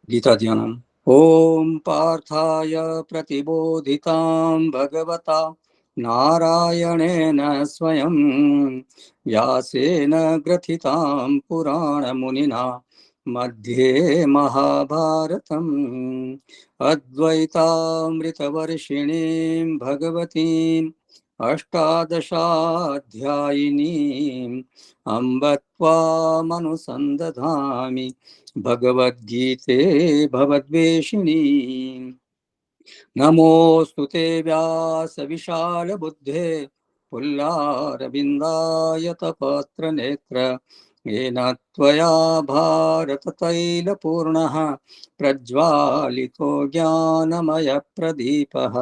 गीता ध्यानम्। ओम पार्थाय प्रतिबोधितां भगवता नारायणेन स्वयं व्यासेन ग्रथितां पुराणमुनिना मध्ये महाभारतम् अद्वैतामृतवर्षिणीं भगवतीम् अष्टादशाध्यायिनीम् अम्ब त्वामनुसन्दधामि भगवद्गीते भवद्वेषिणी। नमोऽस्तु ते व्यासविशालबुद्धे पुल्लारविन्दायतपत्रनेत्र येन त्वया भारततैलपूर्णः प्रज्वालितो ज्ञानमयप्रदीपः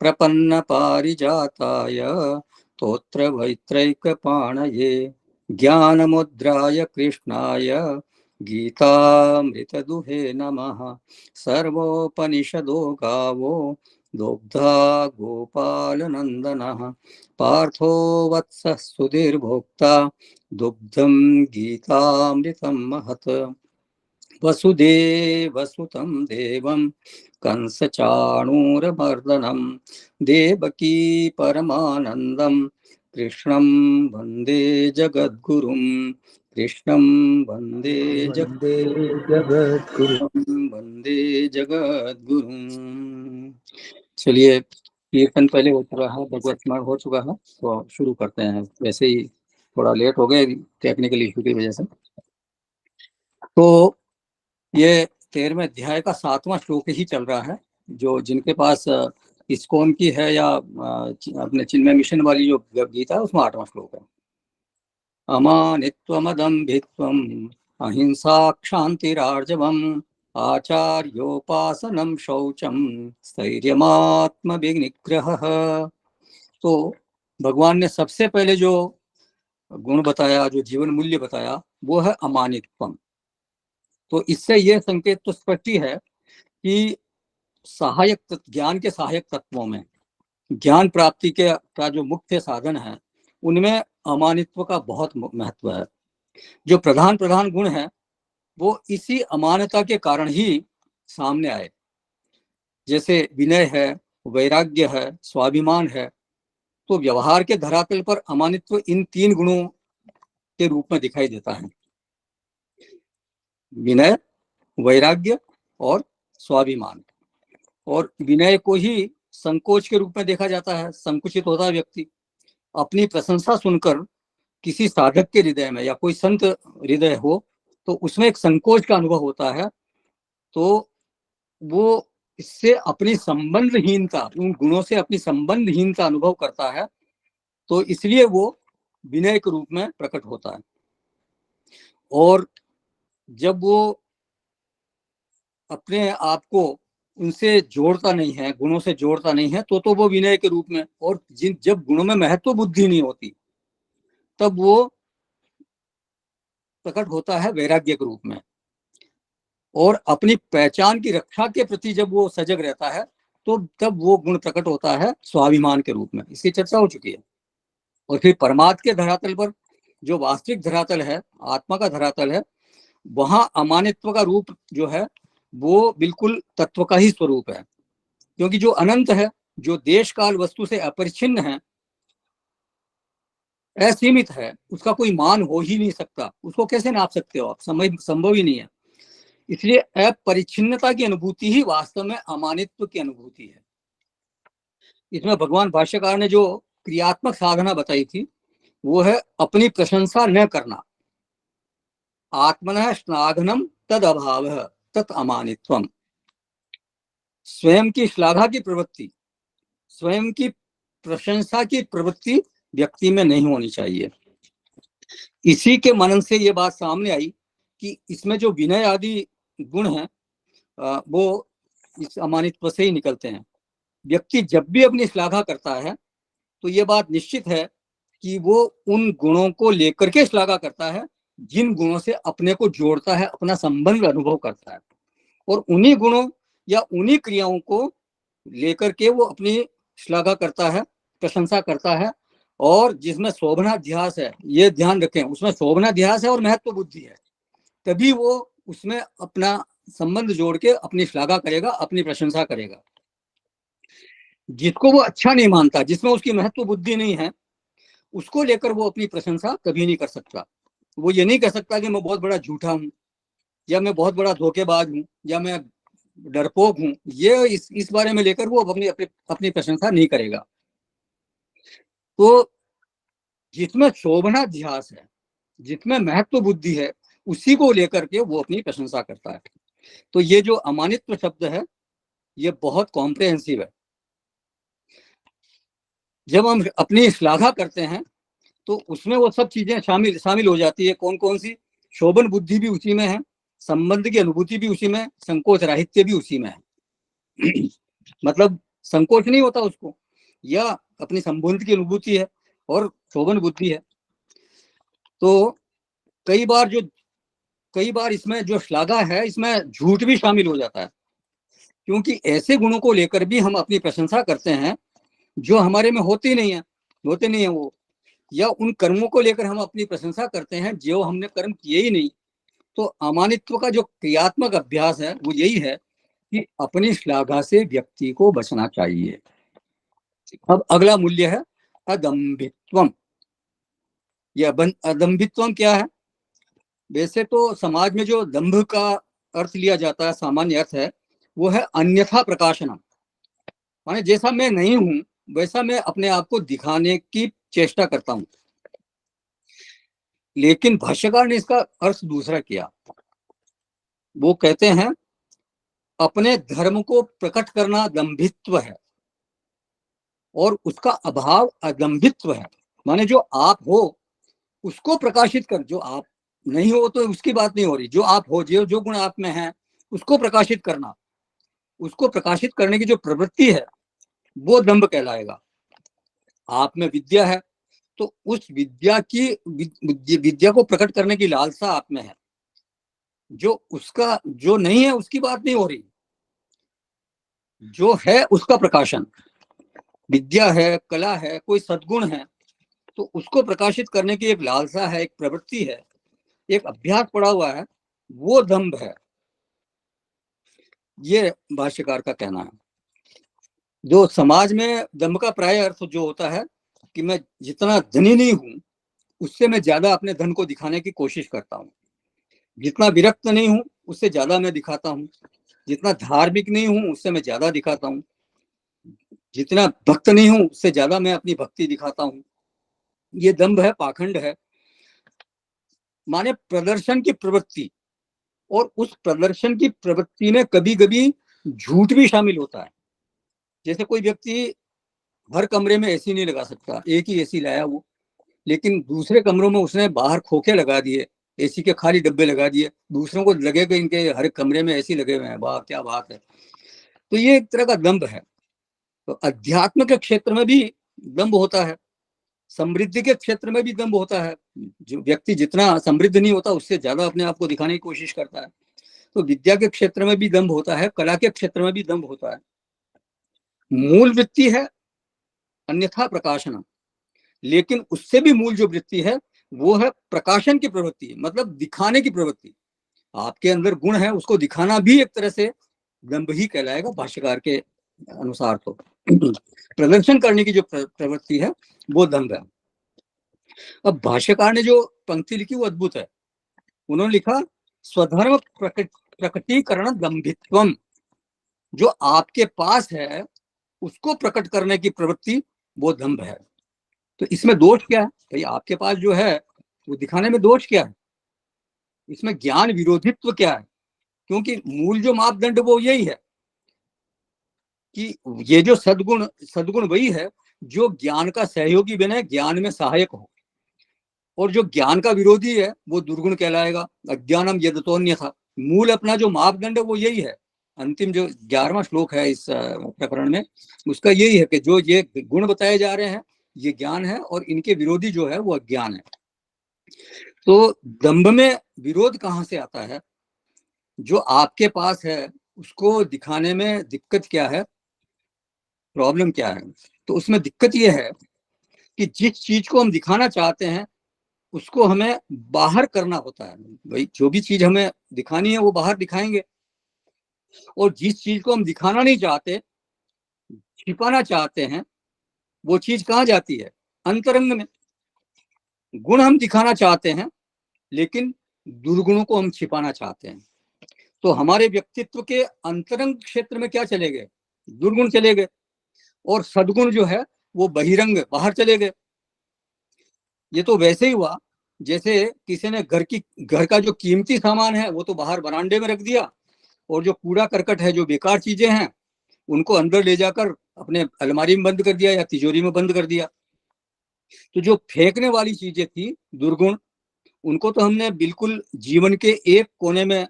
प्रपन्नपारिजाताय स्तोत्रवैत्रैकपाणये ज्ञानमुद्राय कृष्णाय गीतामृतदुहे नमः। सर्वोपनिषदो गावो दुग्धा गोपालनन्दनः पार्थो वत्सः सुधीर्भोक्ता दुग्धं गीतामृतं महत्। वसुदेवसुतं देवं कंसचाणूरमर्दनं देवकी परमानन्दं कृष्णं वन्दे जगद्गुरुं। कृष्णं वन्दे वन्दे जगद्गुरु। वन्दे जगद्गुरुं। चलिए, कीर्तन पहले हो चुका है, भगवत स्मरण हो चुका है, तो शुरू करते हैं। वैसे ही थोड़ा लेट हो गए टेक्निकल इशू की वजह से। तो ये 13वें अध्याय का 7वां श्लोक ही चल रहा है। जो जिनके पास इस्कॉन की है या अपने चिन्मय मिशन वाली जो गीता है, उसमें 8वां श्लोक है। अमानित्वमदम्भित्वम् अहिंसा क्षान्तिरार्जवम् आचार्योपासनं शौचं स्थैर्यमात्मविनिग्रहः। तो भगवान ने सबसे पहले जो गुण बताया, जो जीवन मूल्य बताया, वो है अमानित्वम। तो इससे यह संकेत तो स्पष्ट ही है कि सहायक ज्ञान के सहायक तत्वों में, ज्ञान प्राप्ति का जो मुख्य साधन है, उनमें अमानित्व का बहुत महत्व है। जो प्रधान प्रधान गुण है वो इसी अमानता के कारण ही सामने आए। जैसे विनय है, वैराग्य है, स्वाभिमान है। तो व्यवहार के धरातल पर अमानित्व इन 3 गुणों के रूप में दिखाई देता है। विनय, वैराग्य और स्वाभिमान। और विनय को ही संकोच के रूप में देखा जाता है। संकुचित होता है व्यक्ति। अपनी प्रशंसा सुनकर किसी साधक के हृदय में या कोई संत हृदय हो तो उसमें एक संकोच का अनुभव होता है। तो वो इससे अपनी संबंधहीनता, उन गुणों से अपनी संबंधहीनता अनुभव करता है। तो इसलिए वो विनय के रूप में प्रकट होता है। और जब वो अपने आप को उनसे जोड़ता नहीं है, गुणों से जोड़ता नहीं है, तो वो विनय के रूप में। और जब गुणों में महत्व बुद्धि नहीं होती, तब वो प्रकट होता है वैराग्य के रूप में। और अपनी पहचान की रक्षा के प्रति जब वो सजग रहता है, तो तब वो गुण प्रकट होता है स्वाभिमान के रूप में। इसकी चर्चा हो चुकी है। और फिर परमात्मा के धरातल पर, जो वास्तविक धरातल है, आत्मा का धरातल है, वहां अमानित्व का रूप जो है वो बिल्कुल तत्व का ही स्वरूप है। क्योंकि जो अनंत है, जो देश काल वस्तु से अपरिच्छिन्न है, असीमित है, उसका कोई मान हो ही नहीं सकता। उसको कैसे नाप सकते हो आप? संभव ही नहीं है। इसलिए अपरिच्छिन्नता की अनुभूति ही वास्तव में अमानित्व की अनुभूति है। इसमें भगवान भाष्यकार ने जो क्रियात्मक साधना बताई थी, वो है अपनी प्रशंसा न करना। आत्मनः श्लाघनम तद अभाव तत् अमानित्वम। स्वयं की श्लाघा की प्रवृत्ति, स्वयं की प्रशंसा की प्रवृत्ति व्यक्ति में नहीं होनी चाहिए। इसी के मनन से ये बात सामने आई कि इसमें जो विनय आदि गुण हैं, वो इस अमानित्व से ही निकलते हैं। व्यक्ति जब भी अपनी श्लाघा करता है तो ये बात निश्चित है कि वो उन गुणों को लेकर के श्लाघा करता है जिन गुणों से अपने को जोड़ता है, अपना संबंध अनुभव करता है। और उन्हीं गुणों या उन्हीं क्रियाओं को लेकर के वो अपनी श्लाघा करता है, प्रशंसा करता है। और जिसमें शोभनाध्यास है, ये ध्यान रखें, उसमें शोभनाध्यास है और महत्व बुद्धि है, तभी वो उसमें अपना संबंध जोड़ के अपनी श्लाघा करेगा, अपनी प्रशंसा करेगा। जिसको वो अच्छा नहीं मानता, जिसमें उसकी महत्व बुद्धि नहीं है, उसको लेकर वो अपनी प्रशंसा कभी नहीं कर सकता। वो ये नहीं कह सकता कि मैं बहुत बड़ा झूठा हूं, या मैं बहुत बड़ा धोखेबाज हूं, या मैं डरपोक हूं। ये इस बारे में लेकर वो अपनी प्रशंसा नहीं करेगा। तो जिसमें शोभनाध्यास है, जिसमें महत्व बुद्धि है, उसी को लेकर के वो अपनी प्रशंसा करता है। तो ये जो अमानित्व शब्द है, ये बहुत कॉम्प्रिहेंसिव है। जब हम अपनी श्लाघा करते हैं तो उसमें वो सब चीजें शामिल हो जाती है। कौन कौन सी? शोभन बुद्धि भी उसी में है, संबंध की अनुभूति भी उसी में है, संकोच राहित्य भी उसी में है। मतलब संकोच नहीं होता उसको, या अपनी संबंध की अनुभूति है और शोभन बुद्धि है। तो कई बार इसमें जो श्लाघा है, इसमें झूठ भी शामिल हो जाता है, क्योंकि ऐसे गुणों को लेकर भी हम अपनी प्रशंसा करते हैं जो हमारे में होते नहीं है वो, या उन कर्मों को लेकर हम अपनी प्रशंसा करते हैं जो हमने कर्म किए ही नहीं। तो अमानित्व का जो क्रियात्मक अभ्यास है वो यही है कि अपनी श्लाघा से व्यक्ति को बचना चाहिए। अब अगला मूल्य है अदम्भित्वम। यह अदम्भित्वम क्या है? वैसे तो समाज में जो दंभ का अर्थ लिया जाता है, सामान्य अर्थ है, वो है अन्यथा प्रकाशनम। माने जैसा मैं नहीं हूं वैसा मैं अपने आप को दिखाने की चेष्टा करता हूं। लेकिन भाष्यकार ने इसका अर्थ दूसरा किया। वो कहते हैं अपने धर्म को प्रकट करना दंभित्व है और उसका अभाव अदम्भित्व है। माने जो आप हो उसको प्रकाशित कर, जो आप नहीं हो तो उसकी बात नहीं हो रही, जो आप हो, जो गुण आप में है उसको प्रकाशित करना, उसको प्रकाशित करने की जो प्रवृत्ति है वो दंभ कहलाएगा। आप में विद्या है तो उस विद्या को प्रकट करने की लालसा आप में है। जो नहीं है उसकी बात नहीं हो रही, जो है उसका प्रकाशन। विद्या है, कला है, कोई सद्गुण है, तो उसको प्रकाशित करने की एक लालसा है, एक प्रवृत्ति है, एक अभ्यास पड़ा हुआ है, वो दंभ है। ये भाष्यकार का कहना है। जो समाज में दंभ का प्राय अर्थ जो होता है कि मैं जितना धनी नहीं हूं उससे मैं ज्यादा अपने धन को दिखाने की कोशिश करता हूं, जितना विरक्त नहीं हूं उससे ज्यादा मैं दिखाता हूं, जितना धार्मिक नहीं हूं उससे मैं ज्यादा दिखाता हूं, जितना भक्त नहीं हूं उससे ज्यादा मैं अपनी भक्ति दिखाता हूं। ये दंभ है, पाखंड है। माने प्रदर्शन की प्रवृत्ति, और उस प्रदर्शन की प्रवृत्ति में कभी कभी झूठ भी शामिल होता है। जैसे कोई व्यक्ति हर कमरे में एसी नहीं लगा सकता, एक ही एसी लाया वो, लेकिन दूसरे कमरों में उसने बाहर खोखे लगा दिए, एसी के खाली डब्बे लगा दिए, दूसरों को लगेगा इनके हर कमरे में एसी लगे हुए हैं, वाह क्या बात है। तो ये एक तरह का दंभ है। तो अध्यात्म के क्षेत्र में भी दंभ होता है, समृद्धि के क्षेत्र में भी दंभ होता है। जो व्यक्ति जितना समृद्ध नहीं होता उससे ज्यादा अपने आप को दिखाने की कोशिश करता है। तो विद्या के क्षेत्र में भी दंभ होता है, कला के क्षेत्र में भी दंभ होता है। मूल वृत्ति है अन्यथा प्रकाशन, लेकिन उससे भी मूल जो वृत्ति है वो है प्रकाशन की प्रवृत्ति, मतलब दिखाने की प्रवृत्ति। आपके अंदर गुण है उसको दिखाना भी एक तरह से दंभ ही कहलाएगा भाष्यकार के अनुसार। तो प्रदर्शन करने की जो प्रवृत्ति है वो दंभ है। अब भाष्यकार ने जो पंक्ति लिखी वो अद्भुत है। उन्होंने लिखा स्वधर्म प्रकटीकरण दंभित्वम। जो आपके पास है उसको प्रकट करने की प्रवृत्ति वो दंभ है। तो इसमें दोष क्या है भाई? आपके पास जो है वो दिखाने में दोष क्या है? इसमें ज्ञान विरोधित्व क्या है? क्योंकि मूल जो मापदंड वो यही है कि ये जो सद्गुण वही है जो ज्ञान का सहयोगी बने, ज्ञान में सहायक हो, और जो ज्ञान का विरोधी है वो दुर्गुण कहलाएगा। अज्ञानम यदतोन्य था, मूल अपना जो मापदंड है वो यही है। अंतिम जो 11वां श्लोक है इस प्रकरण में उसका यही है कि जो ये गुण बताए जा रहे हैं ये ज्ञान है, और इनके विरोधी जो है वो अज्ञान है। तो दंभ में विरोध कहाँ से आता है? जो आपके पास है उसको दिखाने में दिक्कत क्या है, प्रॉब्लम क्या है? तो उसमें दिक्कत यह है कि जिस चीज को हम दिखाना चाहते हैं उसको हमें बाहर करना होता है। भाई जो भी चीज हमें दिखानी है वो बाहर दिखाएंगे, और जिस चीज को हम दिखाना नहीं चाहते, छिपाना चाहते हैं, वो चीज कहाँ जाती है? अंतरंग में। गुण हम दिखाना चाहते हैं, लेकिन दुर्गुणों को हम छिपाना चाहते हैं। तो हमारे व्यक्तित्व के अंतरंग क्षेत्र में क्या चले गए? दुर्गुण चले गए, और सद्गुण जो है वो बहिरंग बाहर चले गए। ये तो वैसे ही हुआ जैसे किसी ने घर का जो कीमती सामान है वो तो बाहर बरामदे में रख दिया, और जो कूड़ा करकट है, जो बेकार चीजें हैं, उनको अंदर ले जाकर अपने अलमारी में बंद कर दिया या तिजोरी में बंद कर दिया। तो जो फेंकने वाली चीजें थी, दुर्गुण, उनको तो हमने बिल्कुल जीवन के एक कोने में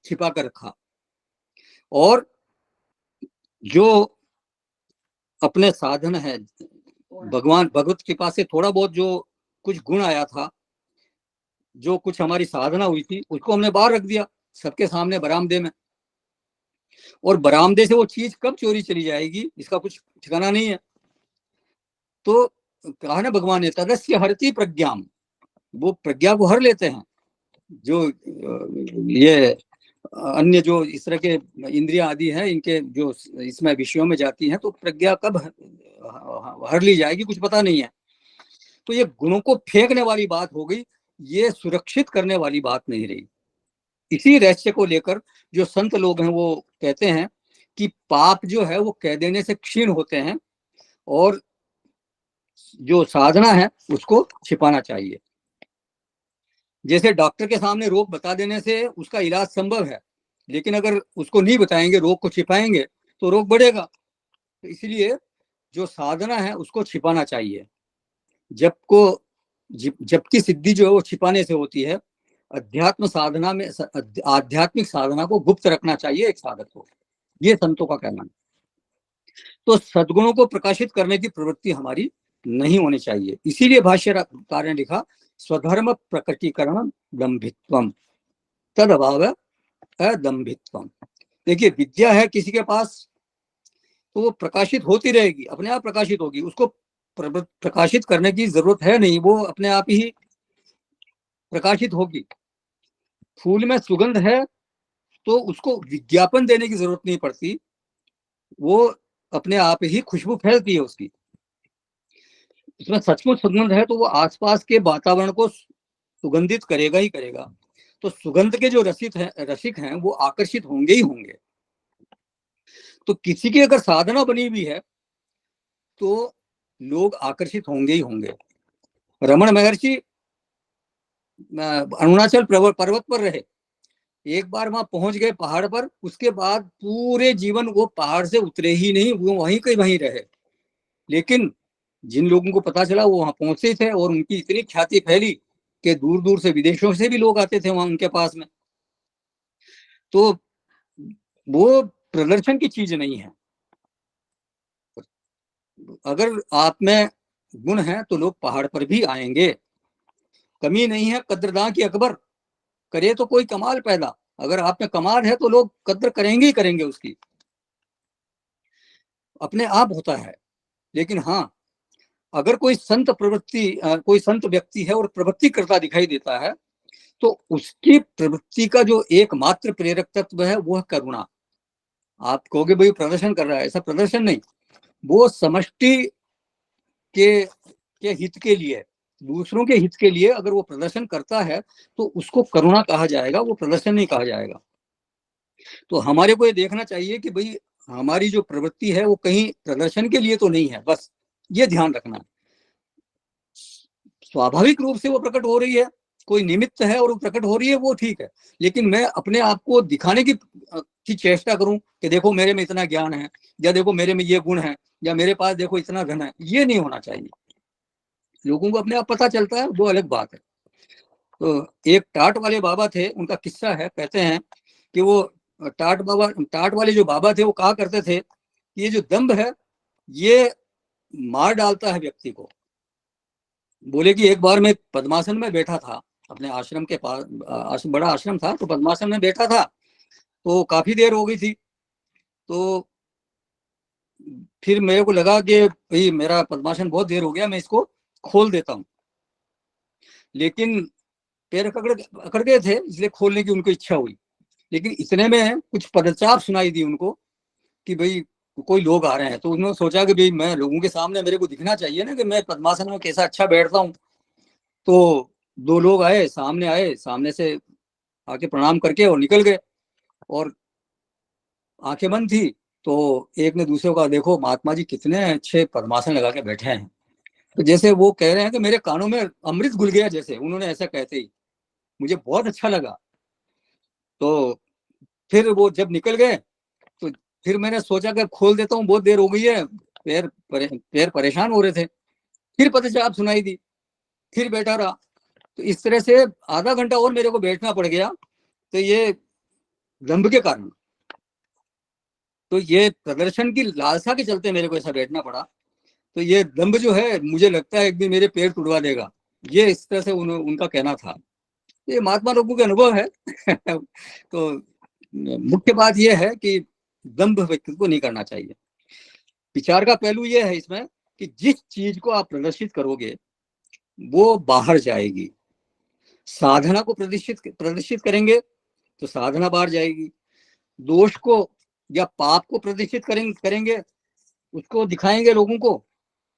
छिपा कर रखा। और जो अपने साधन है, भगवान भगवत कृपा से थोड़ा बहुत जो कुछ गुण आया था, जो कुछ हमारी साधना हुई थी, उसको हमने बाहर रख दिया सबके सामने बरामदे में। और बरामदे से वो चीज कब चोरी चली जाएगी, इसका कुछ ठिकाना नहीं है। तो कहा ना भगवान ने, तदस्य हरति प्रज्ञाम, वो प्रज्ञा को हर लेते हैं। जो ये अन्य जो इस तरह के इंद्रिया आदि है, इनके जो इसमें विषयों में जाती हैं, तो प्रज्ञा कब हर ली जाएगी कुछ पता नहीं है। तो ये गुणों को फेंकने वाली बात हो गई, ये सुरक्षित करने वाली बात नहीं रही। इसी रहस्य को लेकर जो संत लोग हैं वो कहते हैं कि पाप जो है वो कह देने से क्षीण होते हैं, और जो साधना है उसको छिपाना चाहिए। जैसे डॉक्टर के सामने रोग बता देने से उसका इलाज संभव है, लेकिन अगर उसको नहीं बताएंगे, रोग को छिपाएंगे, तो रोग बढ़ेगा। तो इसलिए जो साधना है उसको छिपाना चाहिए। जबकि सिद्धि जो है वो छिपाने से होती है। अध्यात्म साधना में, आध्यात्मिक साधना को गुप्त रखना चाहिए एक साधक को, ये संतों का कहना है। तो सद्गुणों को प्रकाशित करने की प्रवृत्ति हमारी नहीं होनी चाहिए। इसीलिए भाष्यकार ने लिखा, स्वधर्म प्रकटीकरण दंभित्वम तद अभाव अदंभित्वम। देखिए, विद्या है किसी के पास तो वो प्रकाशित होती रहेगी, अपने आप प्रकाशित होगी, उसको प्रकाशित करने की जरूरत है नहीं, वो अपने आप ही प्रकाशित होगी। फूल में सुगंध है तो उसको विज्ञापन देने की जरूरत नहीं पड़ती, वो अपने आप ही खुशबू फैलती है उसकी। इसमें सचमुच सुगंध है तो वो आसपास के वातावरण को सुगंधित करेगा ही करेगा। तो सुगंध के जो रसिक हैं वो आकर्षित होंगे ही होंगे। तो किसी की अगर साधना बनी हुई है तो लोग आकर्षित होंगे ही होंगे। रमण महर्षि अरुणाचल पर्वत पर रहे, एक बार वहां पहुंच गए पहाड़ पर, उसके बाद पूरे जीवन वो पहाड़ से उतरे ही नहीं, वो वहीं के वहीं रहे। लेकिन जिन लोगों को पता चला वो वहां पहुंचे थे, और उनकी इतनी ख्याति फैली कि दूर दूर से, विदेशों से भी लोग आते थे वहां उनके पास में। तो वो प्रदर्शन की चीज नहीं है। अगर आप में गुण है तो लोग पहाड़ पर भी आएंगे। कमी नहीं है कद्रदां की अकबर, करे तो कोई कमाल पैदा। अगर आप में कमाल है तो लोग कद्र करेंगे ही करेंगे उसकी, अपने आप होता है। लेकिन हाँ, अगर कोई कोई संत व्यक्ति है और प्रवृत्ति करता दिखाई देता है, तो उसकी प्रवृत्ति का जो एकमात्र प्रेरक तत्व है वो है करुणा। आप कहोगे भाई प्रदर्शन कर रहा है, ऐसा प्रदर्शन नहीं, वो समष्टि के हित के लिए, दूसरों के हित के लिए अगर वो प्रदर्शन करता है तो उसको करुणा कहा जाएगा, वो प्रदर्शन नहीं कहा जाएगा। तो हमारे को ये देखना चाहिए कि भाई हमारी जो प्रवृत्ति है वो कहीं प्रदर्शन के लिए तो नहीं है, बस ये ध्यान रखना है। स्वाभाविक रूप से वो प्रकट हो रही है, कोई निमित्त है और वो प्रकट हो रही है, वो ठीक है। लेकिन मैं अपने आप को दिखाने की चेष्टा करूं कि देखो मेरे में इतना ज्ञान है, या देखो मेरे में ये गुण है, या मेरे पास देखो इतना धन है, ये नहीं होना चाहिए। लोगों को अपने आप पता चलता है, वो अलग बात है। तो एक टाट वाले बाबा थे, उनका किस्सा है, कहते हैं कि वो टाट वाले जो बाबा थे वो कहा करते थे कि ये जो दंभ है ये मार डालता है व्यक्ति को। बोले कि एक बार मैं पद्मासन में बैठा था अपने आश्रम के पास, बड़ा आश्रम था, तो पद्मासन में बैठा था, तो काफी देर हो गई थी। तो फिर मेरे को लगा कि भाई मेरा पद्मासन बहुत देर हो गया, मैं इसको खोल देता हूँ। लेकिन पैर अकड़ गए थे, इसलिए खोलने की उनको इच्छा हुई। लेकिन इतने में कुछ पदचाप सुनाई दी उनको कि भाई कोई लोग आ रहे हैं। तो उन्होंने सोचा कि भाई मैं लोगों के सामने मेरे को दिखना चाहिए ना कि मैं पद्मासन में कैसा अच्छा बैठता हूँ। तो दो लोग आए, सामने से आके प्रणाम करके और निकल गए, और आंखें बंद थी। तो एक ने दूसरे को, देखो महात्मा जी कितने अच्छे पद्मासन लगा के बैठे हैं। तो जैसे वो कह रहे हैं कि मेरे कानों में अमृत घुल गया, जैसे उन्होंने ऐसा कहते ही मुझे बहुत अच्छा लगा। तो फिर वो जब निकल गए तो फिर मैंने सोचा कि खोल देता हूँ, बहुत देर हो गई है, पैर परेशान हो रहे थे। फिर पदचाप सुनाई दी, फिर बैठा रहा। तो इस तरह से आधा घंटा और मेरे को बैठना पड़ गया। तो ये दंभ के कारण, तो ये प्रदर्शन की लालसा के चलते मेरे को ऐसा बैठना पड़ा। तो ये दंभ जो है, मुझे लगता है एक दिन मेरे पैर टुटवा देगा, ये इस तरह से उनका कहना था। ये महात्मा लोगों के अनुभव है। तो मुख्य बात यह है कि दंभ व्यक्ति को नहीं करना चाहिए। विचार का पहलू यह है इसमें कि जिस चीज को आप प्रदर्शित करोगे वो बाहर जाएगी। साधना को प्रदर्शित करेंगे तो साधना बाहर जाएगी। दोष को या पाप को प्रदर्शित करेंगे, उसको दिखाएंगे लोगों को,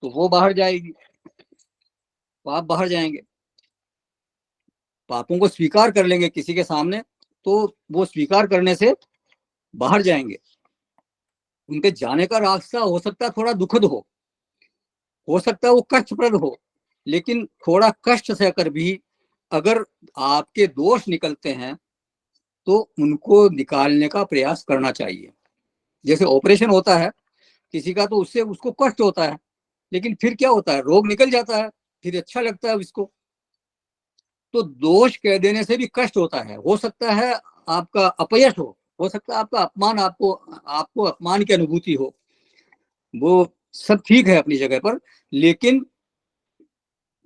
तो वो बाहर जाएगी, पाप बाहर जाएंगे। पापों को स्वीकार कर लेंगे किसी के सामने तो वो स्वीकार करने से बाहर जाएंगे। उनके जाने का रास्ता हो सकता है थोड़ा दुखद हो सकता है वो कष्टप्रद हो, लेकिन थोड़ा कष्ट सहकर भी अगर आपके दोष निकलते हैं तो उनको निकालने का प्रयास करना चाहिए। जैसे ऑपरेशन होता है किसी का, तो उससे उसको कष्ट होता है, लेकिन फिर क्या होता है, रोग निकल जाता है, फिर अच्छा लगता है उसको। तो दोष कह देने से भी कष्ट होता है। हो सकता है आपका अपयश हो सकता है आपका अपमान, आपको अपमान की अनुभूति हो। वो सब ठीक है अपनी जगह पर, लेकिन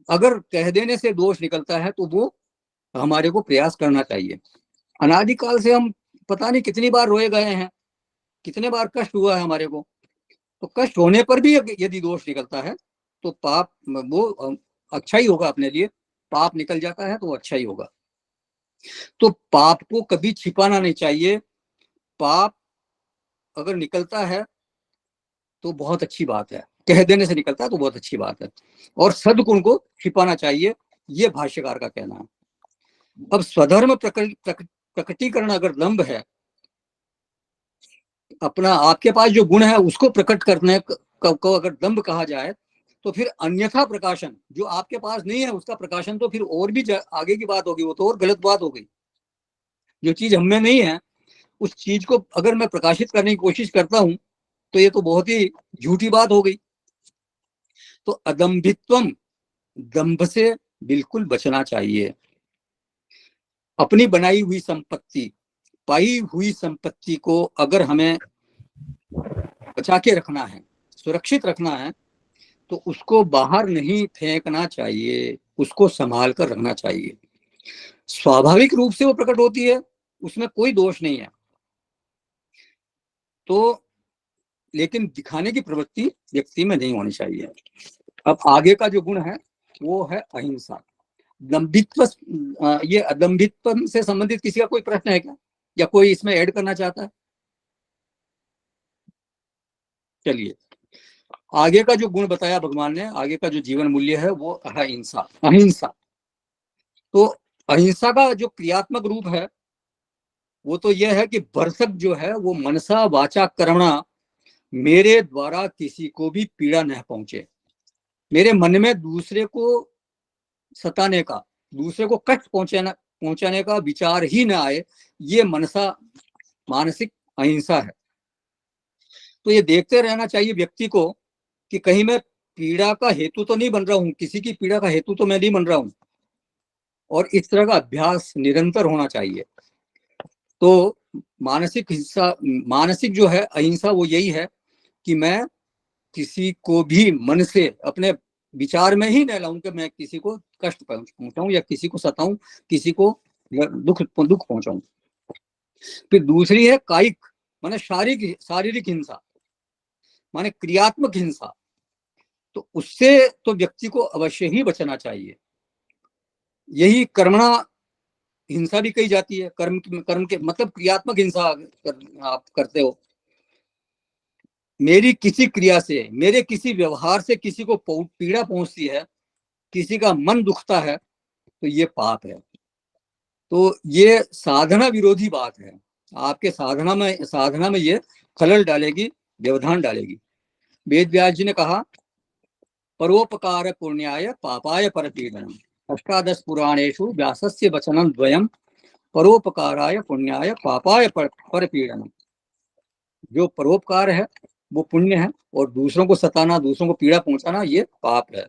अगर कह देने से दोष निकलता है तो वो हमारे को प्रयास करना चाहिए। अनादिकाल से हम पता नहीं कितनी बार रोए गए हैं, कितने बार कष्ट हुआ है हमारे को। तो कष्ट होने पर भी यदि दोष निकलता है तो पाप वो अच्छा ही होगा अपने लिए। पाप निकल जाता है तो अच्छा ही होगा। तो पाप को कभी छिपाना नहीं चाहिए। पाप अगर निकलता है तो बहुत अच्छी बात है, कह देने से निकलता है तो बहुत अच्छी बात है, और सद्गुण को छिपाना चाहिए, ये भाष्यकार का कहना है। अब स्वधर्म प्रकटीकरण अगर दंभ है, अपना आपके पास जो गुण है उसको प्रकट करने को अगर दंभ कहा जाए, तो फिर अन्यथा प्रकाशन जो आपके पास नहीं है उसका प्रकाशन तो फिर और भी आगे की बात होगी, वो तो और गलत बात हो गई। जो चीज हमें नहीं है उस चीज को अगर मैं प्रकाशित करने की कोशिश करता हूं तो ये तो बहुत ही झूठी बात हो गई। तो अदम्भित्वम, दंभ से बिल्कुल बचना चाहिए। अपनी बनाई हुई संपत्ति, पाई हुई संपत्ति को अगर हमें बचा के रखना है, सुरक्षित रखना है, तो उसको बाहर नहीं फेंकना चाहिए, उसको संभाल कर रखना चाहिए। स्वाभाविक रूप से वो प्रकट होती है, उसमें कोई दोष नहीं है। तो लेकिन दिखाने की प्रवृत्ति व्यक्ति में नहीं होनी चाहिए। अब आगे का जो गुण है वो है अहिंसा। दंभित्व, ये अदम्भित्व से संबंधित किसी का कोई प्रश्न है क्या, या कोई इसमें ऐड करना चाहता है? चलिए, आगे का जो गुण बताया भगवान ने, आगे का जो जीवन मूल्य है वो अहिंसा। अहिंसा तो अहिंसा का जो क्रियात्मक रूप है वो तो यह है कि भरसक जो है वो मनसा वाचा कर्मणा, मेरे द्वारा किसी को भी पीड़ा न पहुंचे। मेरे मन में दूसरे को सताने का, दूसरे को कष्ट पहुंचाने का विचार ही न आए, ये मनसा, मानसिक अहिंसा है। तो ये देखते रहना चाहिए व्यक्ति को कि कहीं मैं पीड़ा का हेतु तो नहीं बन रहा हूं, किसी की पीड़ा का हेतु तो मैं नहीं बन रहा हूं, और इस तरह का अभ्यास निरंतर होना चाहिए। तो मानसिक हिस्सा, मानसिक जो है अहिंसा वो यही है कि मैं किसी को भी मन से अपने विचार में ही न लाऊं कि मैं किसी को कष्ट पहुंचाऊं या किसी को सताऊं, किसी को दुख पहुंचाऊं। फिर दूसरी है कायिक, माने शारीरिक हिंसा, माने क्रियात्मक हिंसा। तो उससे तो व्यक्ति को अवश्य ही बचना चाहिए। यही कर्मणा हिंसा भी कही जाती है, कर्म के मतलब क्रियात्मक हिंसा आप करते हो। मेरी किसी क्रिया से, मेरे किसी व्यवहार से किसी को पीड़ा पहुंचती है, किसी का मन दुखता है, तो ये पाप है। तो ये साधना विरोधी बात है। आपके साधना में ये खलल डालेगी, व्यवधान डालेगी। वेद व्यास जी ने कहा, परोपकार पुण्याय पापाय परपीडनम। अष्टादश पुराणेषु व्यासस्य वचनं द्वयम् परोपकाराय पुण्याय पापाय परपीडनम। जो परोपकार है वो पुण्य है, और दूसरों को सताना, दूसरों को पीड़ा पहुंचाना, ये पाप है।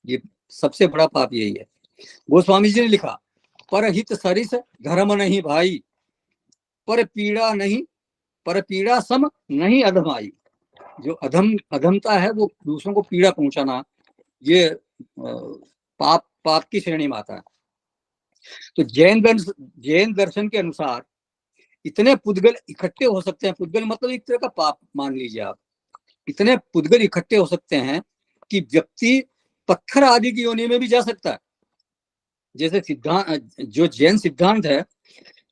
ये सबसे बड़ा पाप यही है। गोस्वामी जी ने लिखा, परहित सरिस धर्म नहीं भाई, पर पीड़ा सम नहीं अधमाई। जो अधमता है वो दूसरों को पीड़ा पहुंचाना, ये पाप की श्रेणी में आता है। तो जैन दर्शन के अनुसार इतने पुद्गल इकट्ठे हो सकते हैं, पुद्गल मतलब एक तरह का पाप मान लीजिए आप, इतने पुद्गल इकट्ठे हो सकते हैं कि व्यक्ति पत्थर आदि की योनि में भी जा सकता है। जैसे सिद्धांत, जो जैन सिद्धांत है,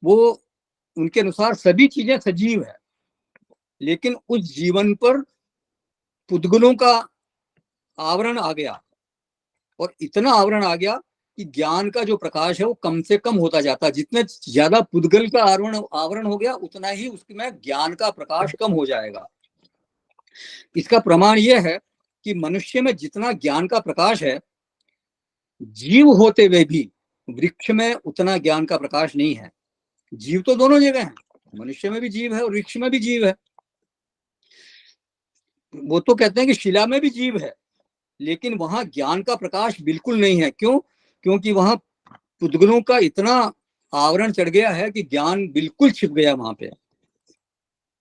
वो उनके अनुसार सभी चीजें सजीव है, लेकिन उस जीवन पर पुद्गलों का आवरण आ गया, और इतना आवरण आ गया कि ज्ञान का जो प्रकाश है वो कम से कम होता जाता है। जितने ज्यादा पुद्गल का आवरण हो गया, उतना ही उसमें ज्ञान का प्रकाश कम हो जाएगा। इसका प्रमाण यह है कि मनुष्य में जितना ज्ञान का प्रकाश है, जीव होते हुए भी वृक्ष में उतना ज्ञान का प्रकाश नहीं है। जीव तो दोनों जगह है, मनुष्य में भी जीव है और वृक्ष में भी जीव है। वो तो कहते हैं कि शिला में भी जीव है, लेकिन वहां ज्ञान का प्रकाश बिल्कुल नहीं है। क्यों? क्योंकि वहां पुद्गलों का इतना आवरण चढ़ गया है कि ज्ञान बिल्कुल छिप गया वहां पे।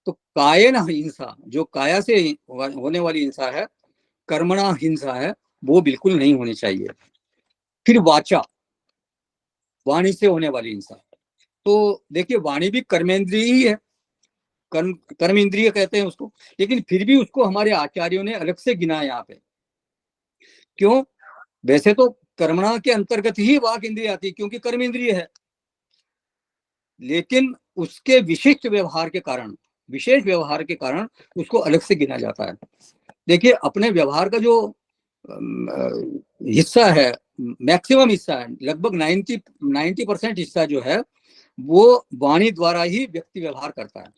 तो कायेन हिंसा, जो काया से होने वाली हिंसा है, कर्मणा हिंसा है, वो बिल्कुल नहीं होनी चाहिए। फिर वाचा, वाणी से होने वाली हिंसा। तो देखिए, वाणी भी कर्मेंद्रिय ही है, कर्म इंद्रिय कहते हैं उसको, लेकिन फिर भी उसको हमारे आचार्यों ने अलग से गिना यहाँ पे। क्यों? वैसे तो कर्मणा के अंतर्गत ही वाक इंद्रिय आती है, क्योंकि कर्म इंद्रिय है, लेकिन उसके विशिष्ट व्यवहार के कारण, विशेष व्यवहार के कारण उसको अलग से गिना जाता है। देखिए, अपने व्यवहार का जो हिस्सा है, मैक्सिमम हिस्सा है, लगभग 90% हिस्सा जो है, वो वाणी द्वारा ही व्यक्ति व्यवहार करता है,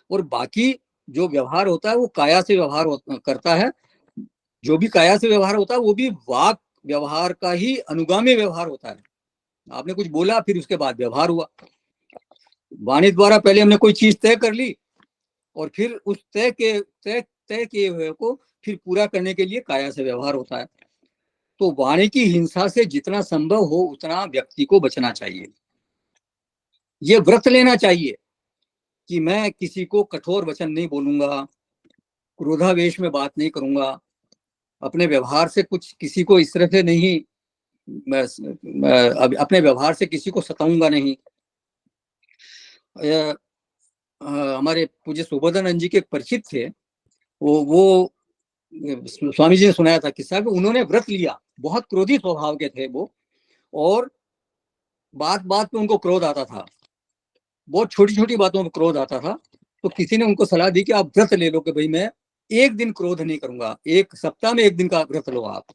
और बाकी जो व्यवहार होता है वो काया से व्यवहार करता है। जो भी काया से व्यवहार होता है वो भी वाक व्यवहार का ही अनुगामी व्यवहार होता है। आपने कुछ बोला, फिर उसके बाद व्यवहार हुआ। वाणी द्वारा पहले हमने कोई चीज तय कर ली, और फिर उस तय किए हुए को फिर पूरा करने के लिए काया से व्यवहार होता है। तो वाणी की हिंसा से जितना संभव हो उतना व्यक्ति को बचना चाहिए। ये व्रत लेना चाहिए कि मैं किसी को कठोर वचन नहीं बोलूंगा, क्रोधावेश में बात नहीं करूंगा, अपने व्यवहार से कुछ किसी को इस तरह से नहीं, अपने व्यवहार से किसी को सताऊंगा नहीं। हमारे पूज्य सुबोधानंद जी के परिचित थे, वो स्वामी जी ने सुनाया था किस्सा कि उन्होंने व्रत लिया, बहुत क्रोधी स्वभाव के थे वो, और बात बात पे उनको क्रोध आता था, बहुत छोटी छोटी बातों में क्रोध आता था। तो किसी ने उनको सलाह दी कि आप व्रत ले लो कि भाई मैं एक दिन क्रोध नहीं करूंगा, एक सप्ताह में एक दिन का व्रत लो आप।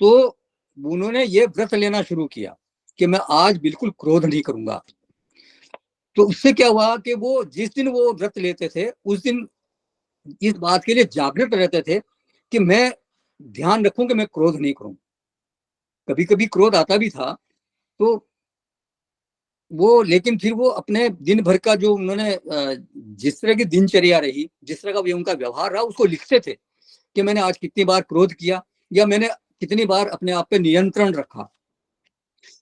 तो उन्होंने ये व्रत लेना शुरू किया कि मैं आज बिल्कुल क्रोध नहीं करूंगा। तो उससे क्या हुआ कि वो जिस दिन वो व्रत लेते थे, उस दिन इस बात के लिए जागृत रहते थे कि मैं ध्यान रखूं कि मैं क्रोध नहीं करूं। कभी कभी क्रोध आता भी था, तो वो, लेकिन फिर वो अपने दिन भर का जो उन्होंने जिस तरह की दिनचर्या रही, जिस तरह का उनका व्यवहार रहा, उसको लिखते थे कि मैंने आज कितनी बार क्रोध किया, या मैंने कितनी बार अपने आप पे नियंत्रण रखा।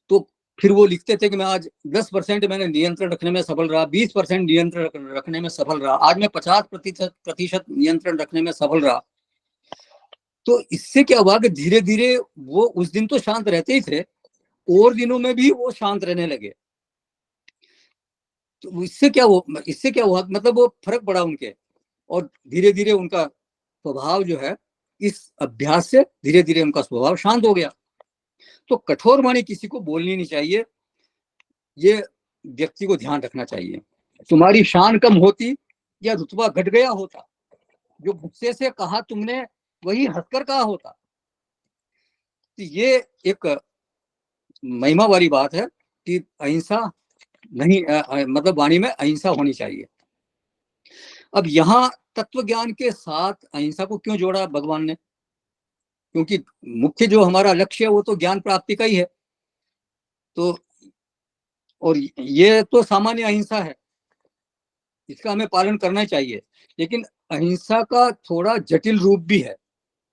तो फिर वो लिखते थे कि मैं आज 10% मैंने नियंत्रण रखने में सफल रहा, 20% नियंत्रण रखने में सफल रहा, आज मैं 50% नियंत्रण रखने में सफल रहा। तो इससे क्या हुआ कि धीरे धीरे वो उस दिन तो शांत रहते ही थे, और दिनों में भी वो शांत रहने लगे। तो इससे क्या हुआ, मतलब वो फर्क पड़ा उनके, और धीरे धीरे उनका स्वभाव जो है, इस अभ्यास से धीरे धीरे उनका स्वभाव शांत हो गया। तो कठोर वाणी किसी को बोलनी नहीं चाहिए। ये व्यक्ति को ध्यान रखना चाहिए। तुम्हारी शान कम होती या रुतबा घट गया होता, जो गुस्से से कहा तुमने वही हंसकर कहा होता। तो ये एक महिमा वाली बात है कि अहिंसा नहीं, मतलब वाणी में अहिंसा होनी चाहिए। अब यहाँ तत्व ज्ञान के साथ अहिंसा को क्यों जोड़ा भगवान ने? क्योंकि मुख्य जो हमारा लक्ष्य है वो तो ज्ञान प्राप्ति का ही है। तो और ये तो सामान्य अहिंसा है, इसका हमें पालन करना चाहिए। लेकिन अहिंसा का थोड़ा जटिल रूप भी है,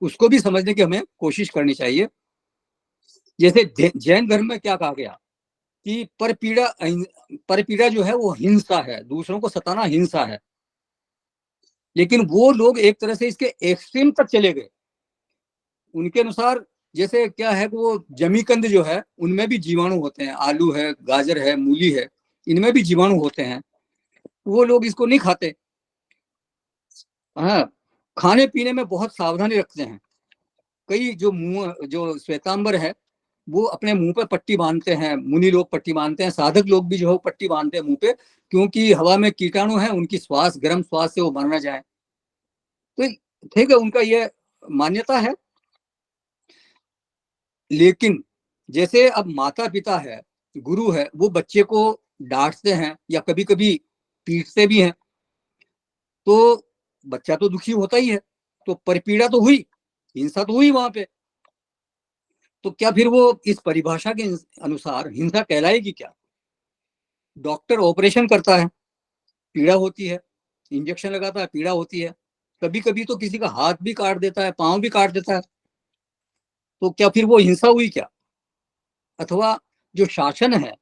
उसको भी समझने की हमें कोशिश करनी चाहिए। जैसे जैन धर्म में क्या कहा गया कि परपीड़ा जो है वो हिंसा है, दूसरों को सताना हिंसा है। लेकिन वो लोग एक तरह से इसके एक्सट्रीम तक चले गए। उनके अनुसार जैसे क्या है कि वो जमीकंद जो है उनमें भी जीवाणु होते हैं, आलू है, गाजर है, मूली है, इनमें भी जीवाणु होते हैं, वो लोग इसको नहीं खाते। हाँ, खाने पीने में बहुत सावधानी रखते हैं। कई जो श्वेतांबर है वो अपने मुंह पे पट्टी बांधते हैं, मुनि लोग पट्टी बांधते हैं, साधक लोग भी जो है पट्टी बांधते हैं मुंह पे, क्योंकि हवा में कीटाणु है, उनकी श्वास गर्म श्वास से वो मर ना जाए। तो ठीक है, उनका ये मान्यता है। लेकिन जैसे अब माता पिता है, गुरु है, वो बच्चे को डांटते हैं या कभी कभी पीटते भी हैं, तो बच्चा तो दुखी होता ही है, तो परिपीड़ा तो हुई, हिंसा तो हुई वहां पे। तो क्या फिर वो इस परिभाषा के अनुसार हिंसा कहलाएगी क्या? डॉक्टर ऑपरेशन करता है, पीड़ा होती है, इंजेक्शन लगाता है, पीड़ा होती है, कभी कभी तो किसी का हाथ भी काट देता है, पांव भी काट देता है, तो क्या फिर वो हिंसा हुई क्या? अथवा जो शासन है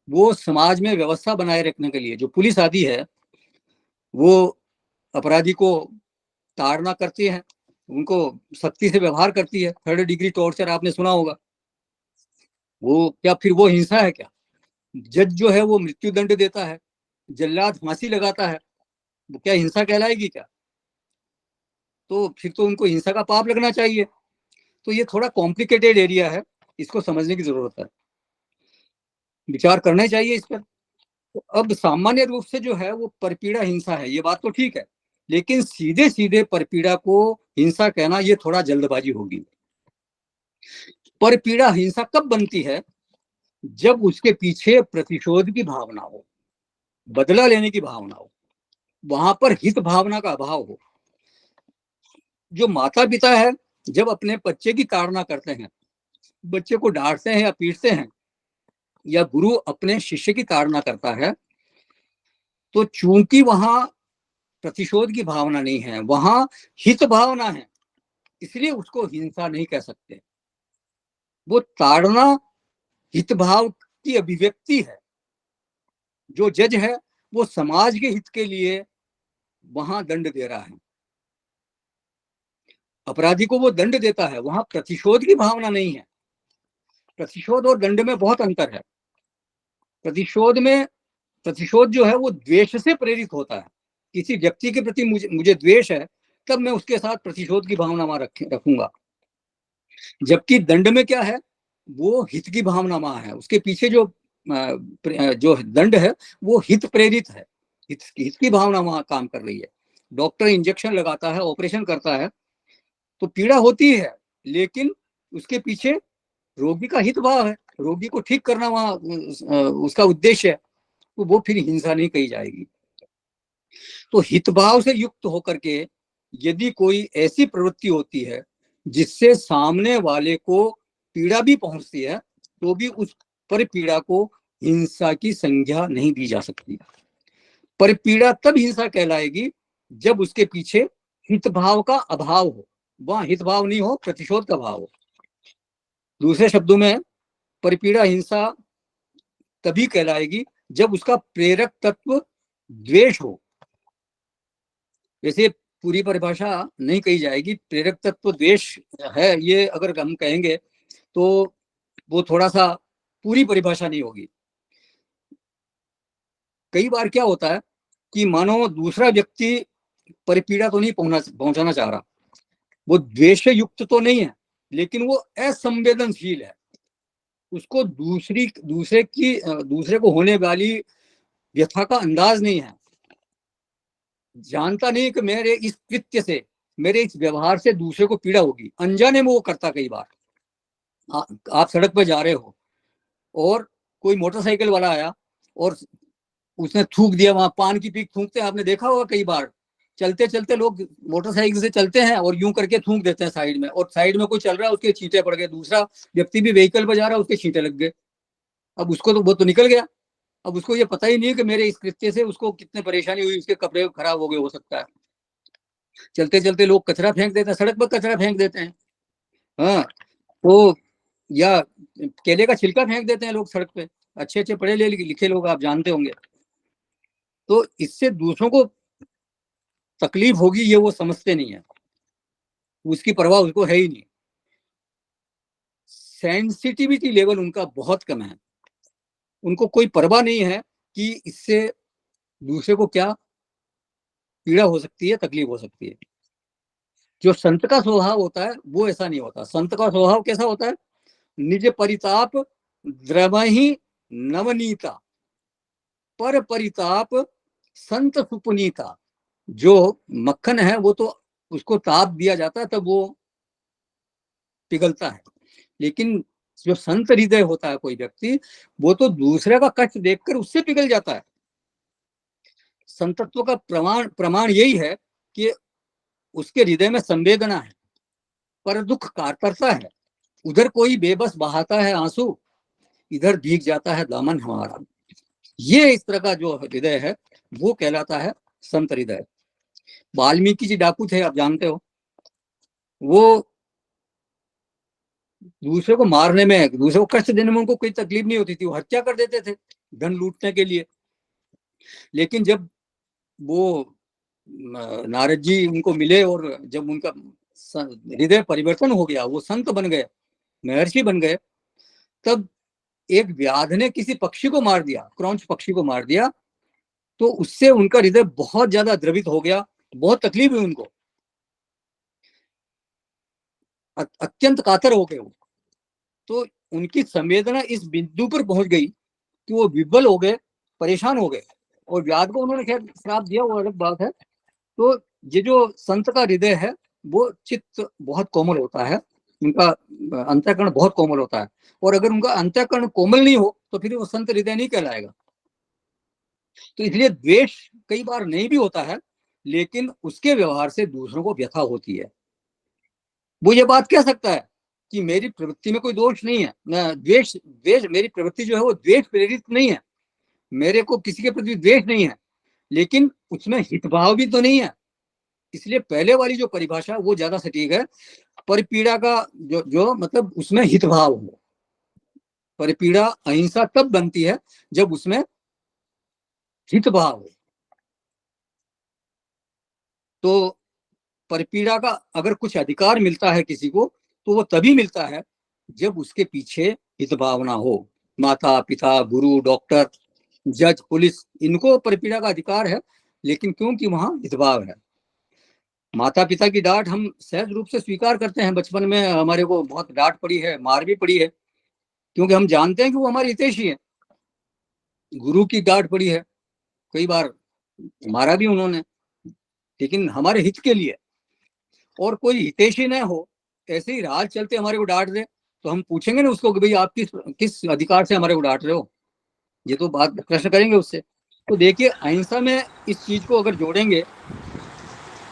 वो समाज में व्यवस्था बनाए रखने के लिए, जो पुलिस आदि है वो अपराधी को ताड़ना करती है, उनको सख्ती से व्यवहार करती है, 3rd डिग्री टॉर्चर आपने सुना होगा, वो क्या फिर वो हिंसा है क्या? जज जो है वो मृत्यु दंड देता है, जल्लाद फांसी लगाता है, वो क्या हिंसा कहलाएगी क्या? तो फिर तो उनको हिंसा का पाप लगना चाहिए। तो ये थोड़ा कॉम्प्लिकेटेड एरिया है, इसको समझने की जरूरत है, विचार करना चाहिए इस पर। तो अब सामान्य रूप से जो है वो परपीड़ा हिंसा है, ये बात तो ठीक है, लेकिन सीधे सीधे परपीड़ा को हिंसा कहना ये थोड़ा जल्दबाजी होगी। परपीड़ा हिंसा कब बनती है? जब उसके पीछे प्रतिशोध की भावना हो, बदला लेने की भावना हो, वहां पर हित भावना का अभाव हो। जो माता पिता है जब अपने बच्चे की ताड़ना करते हैं, बच्चे को डांटते हैं या पीटते हैं, या गुरु अपने शिष्य की ताड़ना करता है, तो चूंकि वहां प्रतिशोध की भावना नहीं है, वहां हित भावना है, इसलिए उसको हिंसा नहीं कह सकते। वो ताड़ना हित भाव की अभिव्यक्ति है। जो जज है वो समाज के हित के लिए वहां दंड दे रहा है, अपराधी को वो दंड देता है, वहां प्रतिशोध की भावना नहीं है। प्रतिशोध और दंड में बहुत अंतर है। प्रतिशोध जो है वो द्वेष से प्रेरित होता है, किसी व्यक्ति के प्रति मुझे द्वेष है, तब मैं उसके साथ प्रतिशोध की भावना वहां रखूंगा। जबकि दंड में क्या है, वो हित की भावना वहां है, उसके पीछे जो दंड है वो हित प्रेरित है, हित की भावना वहां काम कर रही है। डॉक्टर इंजेक्शन लगाता है, ऑपरेशन करता है, तो पीड़ा होती है, लेकिन उसके पीछे रोगी का हित भाव है, रोगी को ठीक करना वहां उसका उद्देश्य है, तो वो फिर हिंसा नहीं कही जाएगी। तो हितभाव से युक्त होकर के यदि कोई ऐसी प्रवृत्ति होती है जिससे सामने वाले को पीड़ा भी पहुंचती है, तो भी उस पर पीड़ा को हिंसा की संज्ञा नहीं दी जा सकती। पर पीड़ा तब हिंसा कहलाएगी जब उसके पीछे हितभाव का अभाव हो, वहां हितभाव नहीं हो, प्रतिशोध का भाव हो। दूसरे शब्दों में परिपीड़ा हिंसा तभी कहलाएगी जब उसका प्रेरक तत्व द्वेष हो। वैसे पूरी परिभाषा नहीं कही जाएगी, प्रेरक तत्व द्वेष है ये अगर हम कहेंगे तो वो थोड़ा सा पूरी परिभाषा नहीं होगी। कई बार क्या होता है कि मानो दूसरा व्यक्ति परिपीड़ा तो नहीं पहुंचाना चाह रहा, वो द्वेष युक्त तो नहीं है, लेकिन वो असंवेदनशील है, उसको दूसरे को होने वाली व्यथा का अंदाज नहीं है, जानता नहीं कि मेरे इस कृत्य से, मेरे इस व्यवहार से दूसरे को पीड़ा होगी, अनजाने में वो करता। कई बार आप सड़क पर जा रहे हो और कोई मोटरसाइकिल वाला आया और उसने थूक दिया, वहां पान की पीक थूकते हैं, आपने देखा होगा कई बार। चलते चलते लोग मोटरसाइकिल से चलते हैं और यूं करके थूक देते हैं साइड में, और साइड में कोई चल रहा है उसके छींटे पड़ गए, दूसरा व्यक्ति भी व्हीकल पर जा रहा है उसके छींटे लग गए। अब उसको तो वो तो निकल गया, अब उसको ये पता ही नहीं है कि मेरे इस कृत्य से उसको कितने परेशानी हुई, उसके कपड़े खराब हो गए, हो सकता है। चलते चलते लोग कचरा फेंक देते हैं, सड़क पर कचरा फेंक देते हैं। हाँ, तो या केले का छिलका फेंक देते हैं लोग सड़क पे, अच्छे अच्छे पढ़े लिखे लोग, आप जानते होंगे। तो इससे दूसरों को तकलीफ होगी ये वो समझते नहीं है, उसकी परवाह उसको है ही नहीं। सेंसिटिविटी लेवल उनका बहुत कम है, उनको कोई परवाह नहीं है कि इससे दूसरे को क्या पीड़ा हो सकती है, तकलीफ हो सकती है। जो संत का स्वभाव होता है वो ऐसा नहीं होता। संत का स्वभाव कैसा होता है? निज परिताप द्रवहि नवनीता, पर परिताप संत सुपुनीता। जो मक्खन है वो तो उसको ताप दिया जाता है तब वो पिघलता है, लेकिन जो संत हृदय होता है कोई व्यक्ति, वो तो दूसरे का कष्ट देखकर उससे पिघल जाता है। संतत्व का प्रमाण यही है कि उसके हृदय में संवेदना है, पर दुख कातरता है। उधर कोई बेबस बहाता है आंसू, इधर भीग जाता है दामन हमारा। ये इस तरह का जो हृदय है वो कहलाता है संत हृदय। वाल्मीकि जी डाकू थे, आप जानते हो। वो दूसरे को मारने में, दूसरे को कष्ट देने में उनको कोई तकलीफ नहीं होती थी, वो हत्या कर देते थे धन लूटने के लिए। लेकिन जब वो नारद जी उनको मिले और जब उनका हृदय परिवर्तन हो गया, वो संत बन गए, महर्षि बन गए, तब एक व्याध ने किसी पक्षी को मार दिया, क्रौंच पक्षी को मार दिया, तो उससे उनका हृदय बहुत ज्यादा द्रवित हो गया, बहुत तकलीफ हुई उनको, अत्यंत कातर हो गए वो। तो उनकी संवेदना इस बिंदु पर पहुंच गई कि वो विह्वल हो गए, परेशान हो गए, और व्याध को उन्होंने खैर श्राप दिया, वो अलग बात है। तो ये जो संत का हृदय है वो चित्त बहुत कोमल होता है, उनका अंतःकरण बहुत कोमल होता है, और अगर उनका अंतःकरण कोमल नहीं हो तो फिर वो संत हृदय नहीं कहलाएगा। तो इसलिए द्वेष कई बार नहीं भी होता है, लेकिन उसके व्यवहार से दूसरों को व्यथा होती है। वो ये बात कह सकता है कि मेरी प्रवृत्ति में कोई दोष नहीं है, द्वेष द्वेष मेरी प्रवृत्ति जो है वो द्वेष प्रेरित नहीं है, मेरे को किसी के प्रति द्वेष नहीं है, लेकिन उसमें हितभाव भी तो नहीं है। इसलिए पहले वाली जो परिभाषा वो ज्यादा सटीक है। परिपीड़ा का जो मतलब उसमें हितभाव हो। परिपीड़ा अहिंसा तब बनती है जब उसमें हितभाव हो। तो परिपीड़ा का अगर कुछ अधिकार मिलता है किसी को, तो वो तभी मिलता है जब उसके पीछे हितभावना हो। माता पिता गुरु डॉक्टर जज पुलिस, इनको परिपीड़ा का अधिकार है, लेकिन क्योंकि वहां हितभाव है। माता पिता की डांट हम सहज रूप से स्वीकार करते हैं, बचपन में हमारे को बहुत डांट पड़ी है, मार भी पड़ी है, क्योंकि हम जानते हैं कि वो हमारे हितैषी है। गुरु की डांट पड़ी है, कई बार मारा भी उन्होंने, लेकिन हमारे हित के लिए। और कोई हितैषी न हो, ऐसे ही राह चलते हमारे को डांट दे, तो हम पूछेंगे ना उसको कि भाई आप किस अधिकार से हमारे को डांट रहे हो, ये तो बात प्रश्न करेंगे उससे। तो देखिए अहिंसा में इस चीज को अगर जोड़ेंगे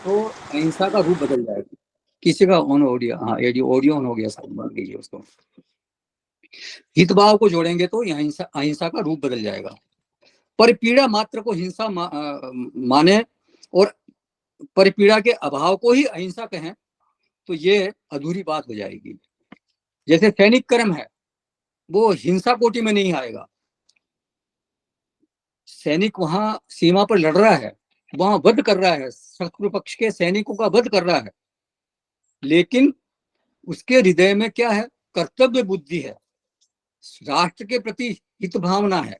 तो अहिंसा का रूप बदल जाएगा। किसी का ऑन ऑडियो, हाँ ऑडियो ऑन हो गया, साथ बात कीजिए उसको। हितभाव को जोड़ेंगे तो अहिंसा का रूप बदल जाएगा। परिपीड़ा मात्र को हिंसा माने और परिपीड़ा के अभाव को ही अहिंसा कहें तो ये अधूरी बात हो जाएगी। जैसे सैनिक कर्म है, वो हिंसा कोटि में नहीं आएगा। सैनिक वहां सीमा पर लड़ रहा है, वहां वध कर रहा है, शत्रु पक्ष के सैनिकों का वध कर रहा है, लेकिन उसके हृदय में क्या है? कर्तव्य बुद्धि है, राष्ट्र के प्रति हित भावना है,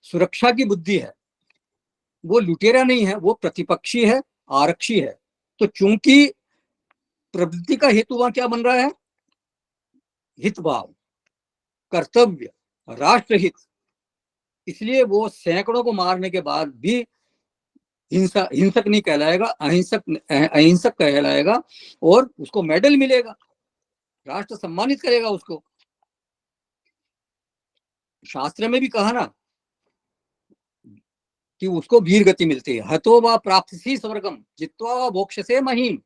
सुरक्षा की बुद्धि है। वो लुटेरा नहीं है, वो प्रतिपक्षी है, आरक्षी है। तो चूंकि प्रवृत्ति का हेतु वहां क्या बन रहा है? हितभाव। कर्तव्य, राष्ट्रहित, इसलिए वो सैकड़ों को मारने के बाद भी हिंसक नहीं कहलाएगा, अहिंसक कहलाएगा, और उसको मेडल मिलेगा, राष्ट्र सम्मानित करेगा उसको। शास्त्र में भी कहा ना कि उसको वीर गति मिलती है। हतो वा प्राप्स्यसि स्वर्गम जित्वा वा भोक्ष्यसे महीम।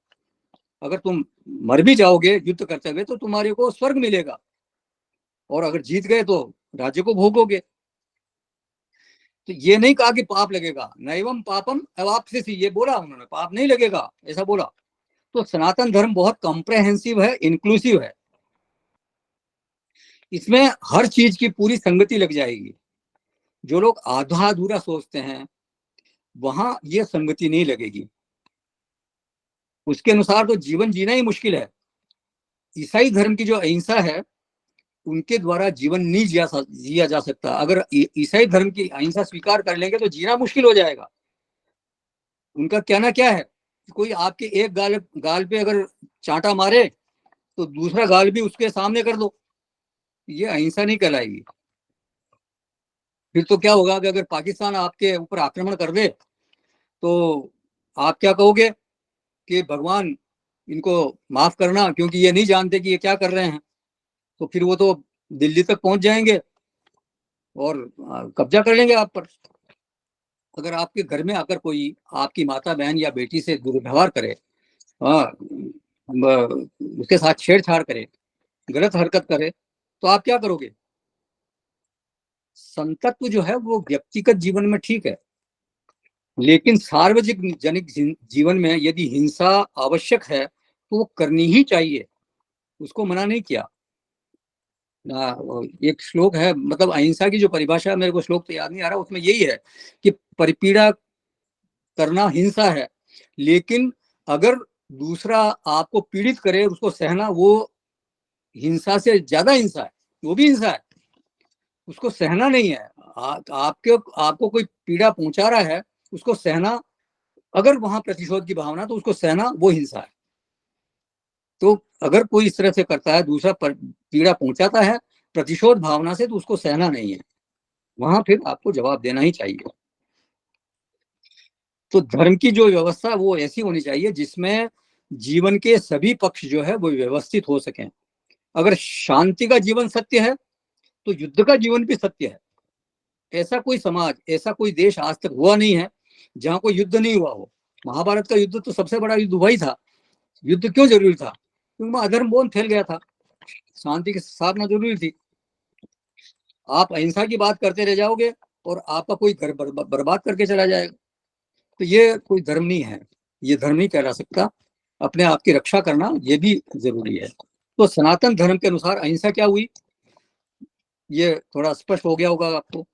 अगर तुम मर भी जाओगे युद्ध करते हुए तो तुम्हारे को स्वर्ग मिलेगा, और अगर जीत गए तो राज्य को भोगोगे। तो ये नहीं कहा कि पाप लगेगा, नैवम पापम अवाप्स्यसि, ये बोला उन्होंने, पाप नहीं लगेगा ऐसा बोला। तो सनातन धर्म बहुत कॉम्प्रहेंसिव है, इंक्लूसिव है, इसमें हर चीज की पूरी संगति लग जाएगी। जो लोग आधा अधूरा सोचते हैं वहां ये संगति नहीं लगेगी, उसके अनुसार तो जीवन जीना ही मुश्किल है। ईसाई धर्म की जो अहिंसा है उनके द्वारा जीवन नहीं जिया जा सकता। अगर ईसाई धर्म की अहिंसा स्वीकार कर लेंगे तो जीना मुश्किल हो जाएगा। उनका कहना क्या है, कोई आपके एक गाल पे अगर चांटा मारे तो दूसरा गाल भी उसके सामने कर दो, ये अहिंसा नहीं कहलाएगी। फिर तो क्या होगा कि अगर पाकिस्तान आपके ऊपर आक्रमण कर दे तो आप क्या कहोगे कि भगवान इनको माफ करना, क्योंकि ये नहीं जानते कि ये क्या कर रहे हैं। तो फिर वो तो दिल्ली तक पहुंच जाएंगे और कब्जा कर लेंगे आप पर। अगर आपके घर में आकर कोई आपकी माता बहन या बेटी से दुर्व्यवहार करे, उसके साथ छेड़छाड़ करे, गलत हरकत करे, तो आप क्या करोगे? संतत्व जो है वो व्यक्तिगत जीवन में ठीक है, लेकिन सार्वजनिक जीवन में यदि हिंसा आवश्यक है तो वो करनी ही चाहिए, उसको मना नहीं किया। एक श्लोक है, मतलब अहिंसा की जो परिभाषा है, मेरे को श्लोक तो याद नहीं आ रहा, उसमें यही है कि परिपीड़ा करना हिंसा है, लेकिन अगर दूसरा आपको पीड़ित करे उसको सहना वो हिंसा से ज्यादा हिंसा है, वो भी हिंसा है, उसको सहना नहीं है। आपको कोई पीड़ा पहुंचा रहा है, उसको सहना, अगर वहां प्रतिशोध की भावना तो उसको सहना वो हिंसा है। तो अगर कोई इस तरह से करता है, दूसरा पीड़ा पहुंचाता है प्रतिशोध भावना से, तो उसको सहना नहीं है, वहां फिर आपको जवाब देना ही चाहिए। तो धर्म की जो व्यवस्था वो ऐसी होनी चाहिए जिसमें जीवन के सभी पक्ष जो है वो व्यवस्थित हो सकें। अगर शांति का जीवन सत्य है तो युद्ध का जीवन भी सत्य है। ऐसा कोई समाज, ऐसा कोई देश आज तक हुआ नहीं है जहां कोई युद्ध नहीं हुआ हो। महाभारत का युद्ध तो सबसे बड़ा युद्ध वही था। युद्ध क्यों जरूरी था? क्योंकि अधर्म बहुत फैल गया था, शांति की स्थापना जरूरी थी। आप अहिंसा की बात करते रह जाओगे और आपका कोई घर बर्बाद करके चला जाएगा। तो ये कोई धर्म नहीं है, ये धर्म नहीं कहला सकता। अपने आप की रक्षा करना ये भी जरूरी है। तो सनातन धर्म के अनुसार अहिंसा क्या हुई, ये थोड़ा स्पष्ट हो गया होगा आपको।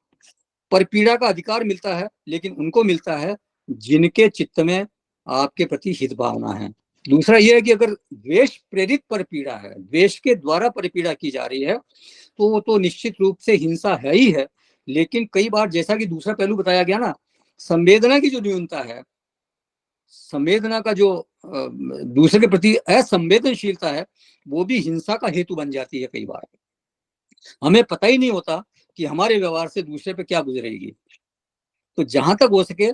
परपीड़ा का अधिकार मिलता है, लेकिन उनको मिलता है जिनके चित्त में आपके प्रति हित भावना है। दूसरा यह है कि अगर द्वेष प्रेरित परपीड़ा है, द्वेष के द्वारा परपीड़ा की जा रही है, तो वो तो निश्चित रूप से हिंसा है ही है। लेकिन कई बार, जैसा कि दूसरा पहलू बताया गया ना, संवेदना की जो न्यूनता है, संवेदना का जो दूसरे के प्रति असंवेदनशीलता है, वो भी हिंसा का हेतु बन जाती है। कई बार हमें पता ही नहीं होता कि हमारे व्यवहार से दूसरे पे क्या गुजरेगी। तो जहां तक हो सके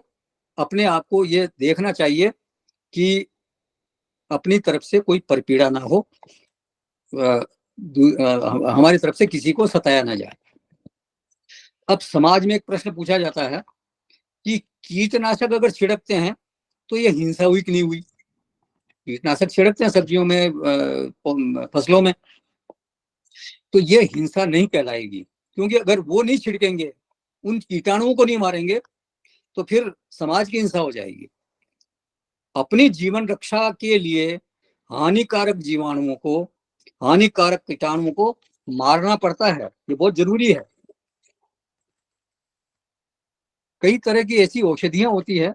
अपने आप को ये देखना चाहिए कि अपनी तरफ से कोई परपीड़ा ना हो, हमारी तरफ से किसी को सताया ना जाए। अब समाज में एक प्रश्न पूछा जाता है कि कीटनाशक अगर छिड़कते हैं तो ये हिंसा हुई कि नहीं हुई? कीटनाशक छिड़कते हैं सब्जियों में, फसलों में, तो ये हिंसा नहीं कहलाएगी, क्योंकि अगर वो नहीं छिड़केंगे, उन कीटाणुओं को नहीं मारेंगे, तो फिर समाज की हिंसा हो जाएगी। अपनी जीवन रक्षा के लिए हानिकारक जीवाणुओं को, हानिकारक कीटाणुओं को मारना पड़ता है, ये बहुत जरूरी है। कई तरह की ऐसी औषधियां होती है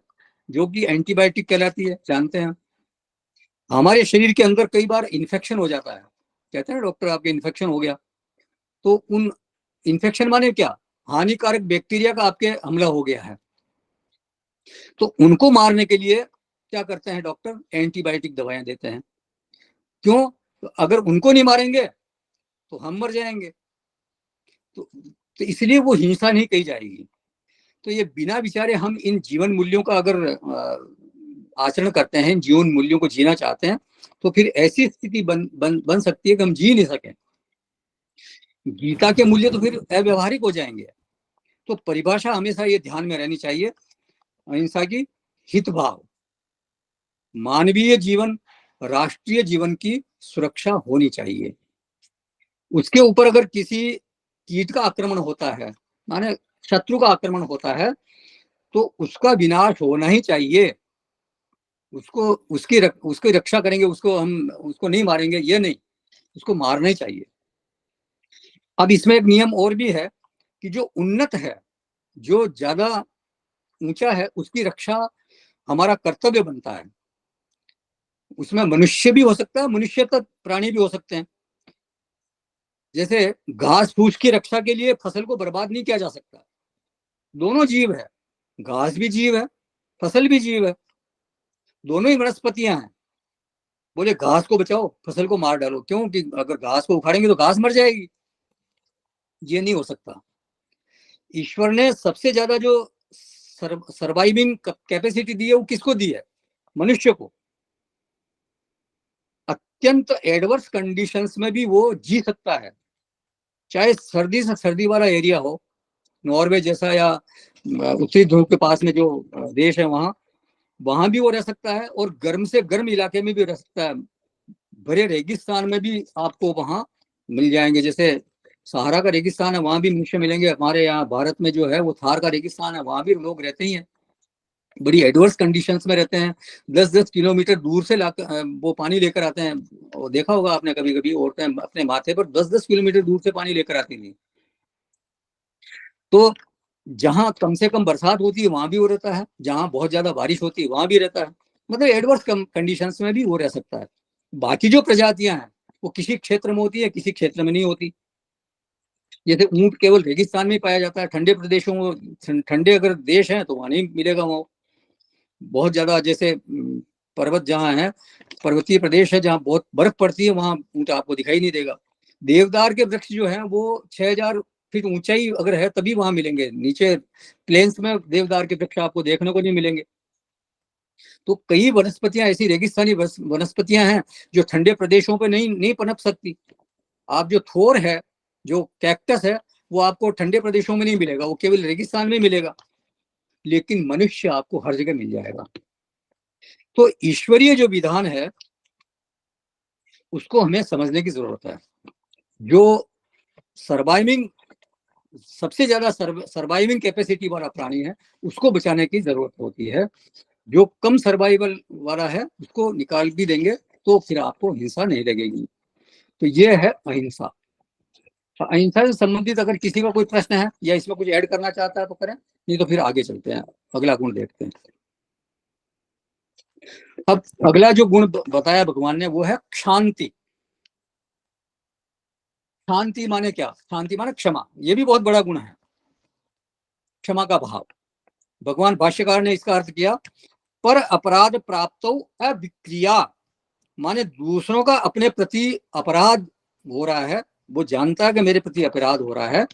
जो कि एंटीबायोटिक कहलाती है, जानते हैं। हमारे शरीर के अंदर कई बार इन्फेक्शन हो जाता है, कहते हैं डॉक्टर आपके इन्फेक्शन हो गया, तो उन इन्फेक्शन माने क्या, हानिकारक बैक्टीरिया का आपके हमला हो गया है, तो उनको मारने के लिए क्या करते हैं डॉक्टर? एंटीबायोटिक दवाएं देते हैं। क्यों? तो अगर उनको नहीं मारेंगे तो हम मर जाएंगे। तो इसलिए वो हिंसा नहीं कही जाएगी। तो ये बिना विचारे हम इन जीवन मूल्यों का अगर आचरण करते हैं, जीवन मूल्यों को जीना चाहते हैं, तो फिर ऐसी स्थिति बन सकती है कि हम जी नहीं सकें। गीता के मूल्य तो फिर अव्यवहारिक हो जाएंगे। तो परिभाषा हमेशा ये ध्यान में रहनी चाहिए, अहिंसा की हित भाव, मानवीय जीवन, राष्ट्रीय जीवन की सुरक्षा होनी चाहिए। उसके ऊपर अगर किसी कीट का आक्रमण होता है, माने शत्रु का आक्रमण होता है, तो उसका विनाश होना ही चाहिए। उसकी रक्षा करेंगे, उसको नहीं मारेंगे, ये नहीं, उसको मारना ही चाहिए। अब इसमें एक नियम और भी है कि जो उन्नत है, जो ज्यादा ऊंचा है, उसकी रक्षा हमारा कर्तव्य बनता है। उसमें मनुष्य भी हो सकता है, मनुष्य तक प्राणी भी हो सकते हैं। जैसे घास फूस की रक्षा के लिए फसल को बर्बाद नहीं किया जा सकता। दोनों जीव है, घास भी जीव है, फसल भी जीव है, दोनों ही वनस्पतियां हैं। बोले घास को बचाओ, फसल को मार डालो, क्यों? कि अगर घास को उखाड़ेंगे तो घास मर जाएगी। ये नहीं हो सकता। ईश्वर ने सबसे ज्यादा जो सर्वाइविंग कैपेसिटी दी है, वो किसको दी है? मनुष्य को। अत्यंत एडवर्स कंडीशंस में भी वो जी सकता है, चाहे सर्दी से सर्दी वाला एरिया हो, नॉर्वे जैसा, या उत्तरी ध्रुव के पास में जो देश है वहां भी वो रह सकता है, और गर्म से गर्म इलाके में भी रह सकता है। भरे रेगिस्तान में भी आपको वहां मिल जाएंगे। जैसे सहारा का रेगिस्तान है, वहां भी मनुष्य मिलेंगे। हमारे यहाँ भारत में जो है वो थार का रेगिस्तान है, वहां भी लोग रहते ही हैं, बड़ी एडवर्स कंडीशंस में रहते हैं। 10-10 किलोमीटर दूर से वो पानी लेकर आते हैं। और देखा होगा आपने, कभी कभी औरतें अपने माथे पर 10-10 किलोमीटर दूर से पानी लेकर आती थी। तो जहां कम से कम बरसात होती है वहां भी वो रहता है, जहां बहुत ज्यादा बारिश होती है वहां भी रहता है। मतलब एडवर्स कंडीशंस में भी वो रह सकता है। बाकी जो प्रजातियां हैं वो किसी क्षेत्र में होती है, किसी क्षेत्र में नहीं होती। जैसे ऊंट केवल रेगिस्तान में पाया जाता है, ठंडे प्रदेशों में, ठंडे अगर देश है तो वहां नहीं मिलेगा। वो बहुत ज्यादा, जैसे पर्वत जहाँ है, पर्वतीय प्रदेश है जहाँ बहुत बर्फ पड़ती है, वहां ऊंट आपको दिखाई नहीं देगा। देवदार के वृक्ष जो है वो 6000 फीट ऊंचाई अगर है तभी वहां मिलेंगे, नीचे प्लेन्स में देवदार के वृक्ष आपको देखने को नहीं मिलेंगे। तो कई वनस्पतियां ऐसी रेगिस्तानी वनस्पतियां हैं जो ठंडे प्रदेशों पर नहीं पनप सकती। आप जो थोर है, जो कैक्टस है, वो आपको ठंडे प्रदेशों में नहीं मिलेगा, वो केवल रेगिस्तान में मिलेगा। लेकिन मनुष्य आपको हर जगह मिल जाएगा। तो ईश्वरीय जो विधान है उसको हमें समझने की जरूरत है। जो सर्वाइविंग, सबसे ज्यादा सर्वाइविंग कैपेसिटी वाला प्राणी है, उसको बचाने की जरूरत होती है। जो कम सर्वाइवल वाला है उसको निकाल भी देंगे तो फिर आपको हिंसा नहीं लगेगी। तो ये है अहिंसा। अहिंसा से संबंधित अगर किसी का कोई प्रश्न है या इसमें कुछ ऐड करना चाहता है तो करें, नहीं तो फिर आगे चलते हैं, अगला गुण देखते हैं। अब अगला जो गुण बताया भगवान ने वो है शांति। शांति माने क्या? शांति माने क्षमा। ये भी बहुत बड़ा गुण है, क्षमा का भाव। भगवान भाष्यकार ने इसका अर्थ किया, पर अपराध प्राप्त अविक्रिया, माने दूसरों का अपने प्रति अपराध हो रहा है, वो जानता है कि मेरे प्रति अपराध हो रहा है,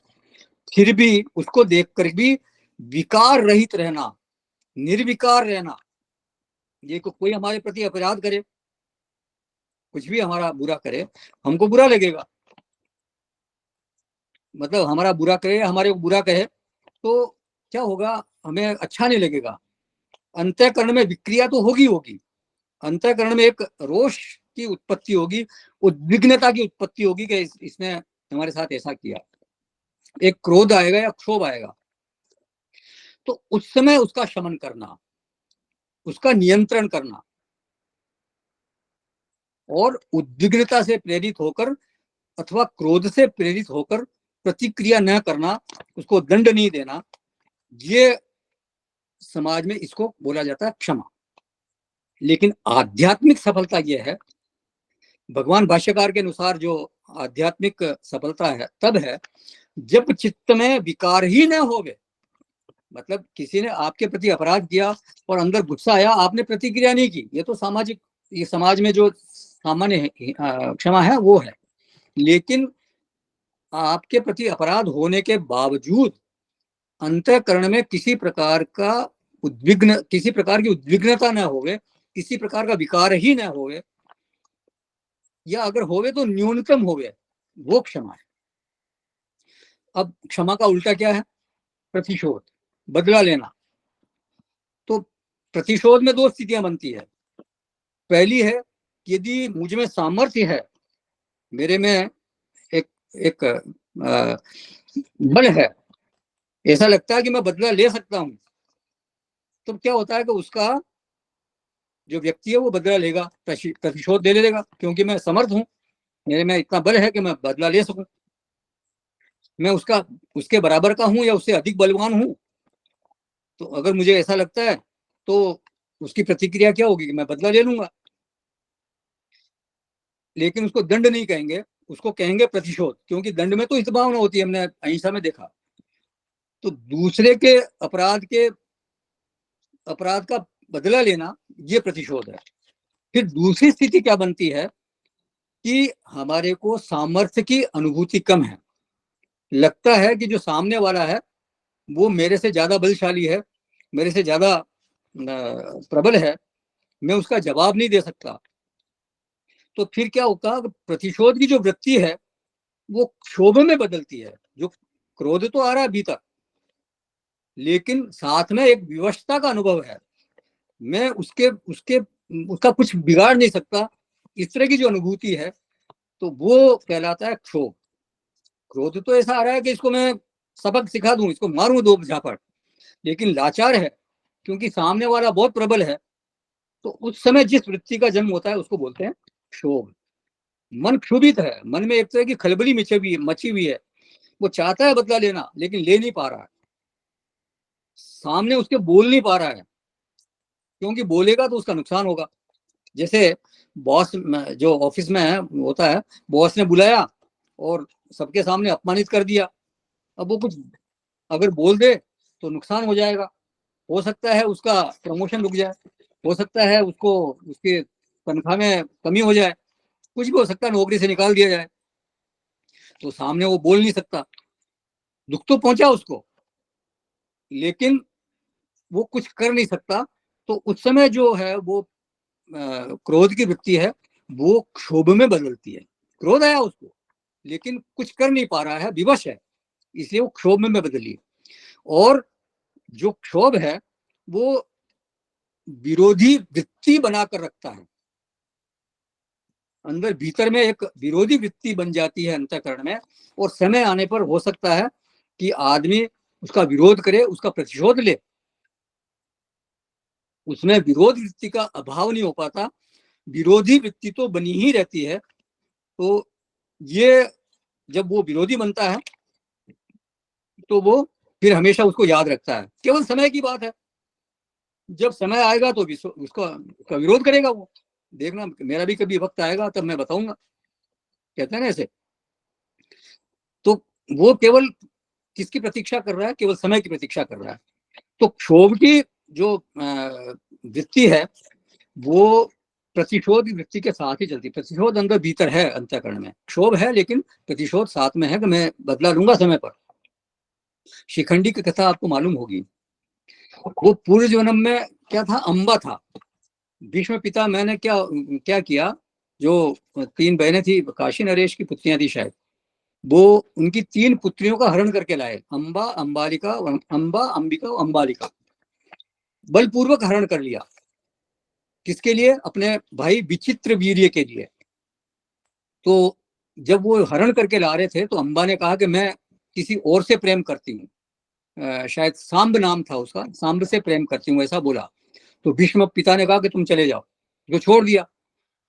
फिर भी उसको देखकर भी विकार रहित रहना, निर्विकार रहना। ये कोई हमारे प्रति अपराध करे, कुछ भी हमारा बुरा करे, हमको बुरा लगेगा। मतलब हमारा बुरा करे, हमारे को बुरा कहे तो क्या होगा? हमें अच्छा नहीं लगेगा। अंतःकरण में विक्रिया तो होगी। अंतःकरण में एक रोष की उत्पत्ति होगी, उद्विग्नता की उत्पत्ति होगी कि इसने हमारे साथ ऐसा किया। एक क्रोध आएगा या क्षोभ आएगा। तो उस समय उसका शमन करना, उसका नियंत्रण करना, और उद्विग्नता से प्रेरित होकर अथवा क्रोध से प्रेरित होकर प्रतिक्रिया न करना, उसको दंड नहीं देना, ये समाज में इसको बोला जाता है क्षमा। लेकिन आध्यात्मिक सफलता यह है, भगवान भाष्यकार के अनुसार जो आध्यात्मिक सफलता है तब है जब चित्त में विकार ही न होवे। मतलब किसी ने आपके प्रति अपराध किया और अंदर गुस्सा आया, आपने प्रतिक्रिया नहीं की, ये तो सामाजिक, ये समाज में जो सामान्य क्षमा है वो है। लेकिन आपके प्रति अपराध होने के बावजूद अंतःकरण में किसी प्रकार की उद्विग्नता न होवे, किसी प्रकार का विकार ही न होवे, या अगर होवे तो न्यूनतम होवे, वो क्षमा है। अब क्षमा का उल्टा क्या है? प्रतिशोध, बदला लेना। तो प्रतिशोध में दो स्थितियां बनती है। पहली है कि यदि मुझ में सामर्थ्य है, मेरे में एक बल है, ऐसा लगता है कि मैं बदला ले सकता हूं, तो क्या होता है कि उसका जो व्यक्ति है वो बदला लेगा, प्रतिशोध दे लेगा, क्योंकि मैं समर्थ हूं, मेरे में इतना बल है कि मैं बदला ले सकूं। मैं उसके बराबर का हूं या उससे अधिक बलवान हूं, तो अगर मुझे ऐसा लगता है तो उसकी प्रतिक्रिया क्या होगी कि मैं बदला ले लूंगा। लेकिन उसको दंड नहीं कहेंगे, उसको कहेंगे प्रतिशोध, क्योंकि दंड में तो इस भावना होती है, हमने अहिंसा में देखा। तो दूसरे के अपराध का बदला लेना, ये प्रतिशोध है। फिर दूसरी स्थिति क्या बनती है कि हमारे को सामर्थ्य की अनुभूति कम है, लगता है कि जो सामने वाला है वो मेरे से ज्यादा बलशाली है, मेरे से ज्यादा प्रबल है, मैं उसका जवाब नहीं दे सकता। तो फिर क्या होगा, प्रतिशोध की जो वृत्ति है वो क्षोभ में बदलती है। जो क्रोध तो आ रहा है भीतर, लेकिन साथ में एक विवशता का अनुभव है, मैं उसका कुछ बिगाड़ नहीं सकता, इस तरह की जो अनुभूति है, तो वो कहलाता है क्षोभ। क्रोध तो ऐसा आ रहा है कि इसको मैं सबक सिखा दूं, इसको मारूं दो झापड़, लेकिन लाचार है क्योंकि सामने वाला बहुत प्रबल है। तो उस समय जिस वृत्ति का जन्म होता है उसको बोलते हैं क्षोभ। मन क्षुभित है, मन में एक तरह की खलबली मची हुई है, वो चाहता है बदला लेना लेकिन ले नहीं पा रहा है, सामने उसके बोल नहीं पा रहा है, क्योंकि बोलेगा तो उसका नुकसान होगा। जैसे बॉस जो ऑफिस में है होता है, बॉस ने बुलाया और सबके सामने अपमानित कर दिया, अब वो कुछ अगर बोल दे तो नुकसान हो जाएगा, हो सकता है उसका प्रमोशन रुक जाए, हो सकता है उसको उसके तनख्वाह में कमी हो जाए, कुछ भी हो सकता है, नौकरी से निकाल दिया जाए। तो सामने वो बोल नहीं सकता, दुख तो पहुंचा उसको, लेकिन वो कुछ कर नहीं सकता। तो उस समय जो है वो क्रोध की वृत्ति है वो क्षोभ में बदलती है। क्रोध आया उसको लेकिन कुछ कर नहीं पा रहा है, विवश है, इसलिए वो क्षोभ में बदली। और जो क्षोभ है वो विरोधी वृत्ति बनाकर रखता है, अंदर भीतर में एक विरोधी वृत्ति बन जाती है अंतःकरण में, और समय आने पर हो सकता है कि आदमी उसका विरोध करे, उसका प्रतिशोध ले, उसमें विरोध वृत्ति का अभाव नहीं हो पाता, विरोधी वृत्ति तो बनी ही रहती है। तो ये जब वो विरोधी बनता है तो वो फिर हमेशा उसको याद रखता है, केवल समय की बात है, जब समय आएगा तो उसका विरोध करेगा वो, देखना मेरा भी कभी वक्त आएगा तब मैं बताऊंगा, कहते हैं ना ऐसे। तो वो केवल किसकी प्रतीक्षा कर रहा है? केवल समय की प्रतीक्षा कर रहा है। तो क्षोभ की जो वृत्ति है वो प्रतिशोध वृत्ति के साथ ही चलती। प्रतिशोध अंदर भीतर है, अंतःकरण में क्षोभ है, लेकिन प्रतिशोध साथ में है कि मैं बदला लूंगा समय पर। शिखंडी की कथा आपको मालूम होगी, वो पूर्व जन्म में क्या था, अंबा था। भीष्म पिता मैंने क्या किया, जो 3 बहनें थी, काशी नरेश की पुत्रियां थी शायद, वो उनकी 3 पुत्रियों का हरण करके लाए, अंबा, अंबालिका, अंबा, अंबिका, अंबालिका, बलपूर्वक हरण कर लिया। किसके लिए? अपने भाई विचित्र वीर्य के लिए। तो जब वो हरण करके ला रहे थे तो अंबा ने कहा कि मैं किसी और से प्रेम करती हूँ, शायद सांब नाम था उसका, सांब से प्रेम करती हूँ, ऐसा बोला। तो भीष्म पिता ने कहा कि तुम चले जाओ, जो छोड़ दिया।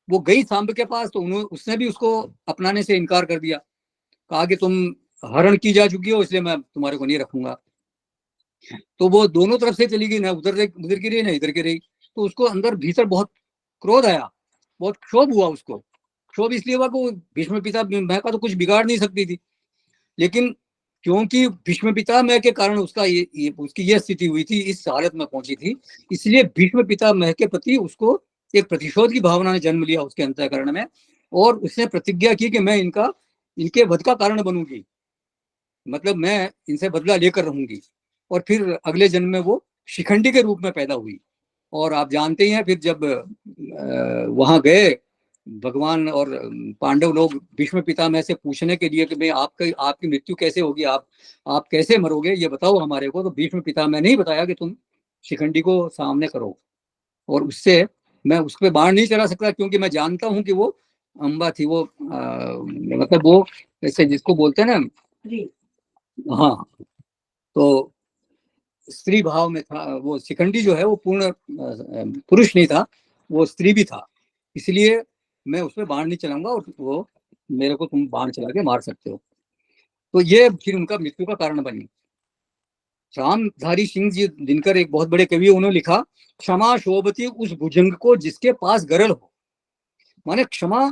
वो गई सांब के पास, तो उसने भी उसको अपनाने से इनकार कर दिया, कहा कि तुम हरण की जा चुकी हो, इसलिए मैं तुम्हारे को नहीं रखूंगा। तो वो दोनों तरफ से चली गई, ना उधर की रही ना इधर की रही। तो उसको अंदर भीतर बहुत क्रोध आया, बहुत क्षोभ हुआ उसको। क्षोभ इसलिए हुआ कि भीष्म पिता मैं का तो कुछ बिगाड़ नहीं सकती थी, लेकिन क्योंकि भीष्म पितामह के कारण उसकी ये स्थिति हुई थी, इस हालत में पहुंची थी, इसलिए भीष्म पितामह के प्रति उसको एक प्रतिशोध की भावना ने जन्म लिया उसके अंतःकरण में, और उसने प्रतिज्ञा की कि मैं इनके वध का कारण बनूंगी। मतलब मैं इनसे बदला लेकर रहूंगी। और फिर अगले जन्म में वो शिखंडी के रूप में पैदा हुई। और आप जानते ही हैं, फिर जब वहां गए भगवान और पांडव लोग भीष्म पितामह से पूछने के लिए कि भाई आपकी मृत्यु कैसे होगी, आप कैसे मरोगे, ये बताओ हमारे को। तो भीष्म पितामह ने ही बताया कि तुम शिखंडी को सामने करो। और उससे मैं उस पर बाण नहीं चला सकता, क्योंकि मैं जानता हूं कि वो अम्बा थी। वो मतलब वो ऐसे जिसको बोलते हैं ना, हाँ, तो स्त्री भाव में था। वो शिखंडी जो है वो पूर्ण पुरुष नहीं था, वो स्त्री भी था। इसलिए मैं उसमें बाण नहीं चलाऊंगा और वो मेरे को तुम बाण चला के मार सकते हो। तो ये फिर उनका मृत्यु का कारण बनी। रामधारी सिंह जी दिनकर एक बहुत बड़े कवि, उन्होंने लिखा, क्षमा शोभती उस भुजंग को जिसके पास गरल हो। माने क्षमा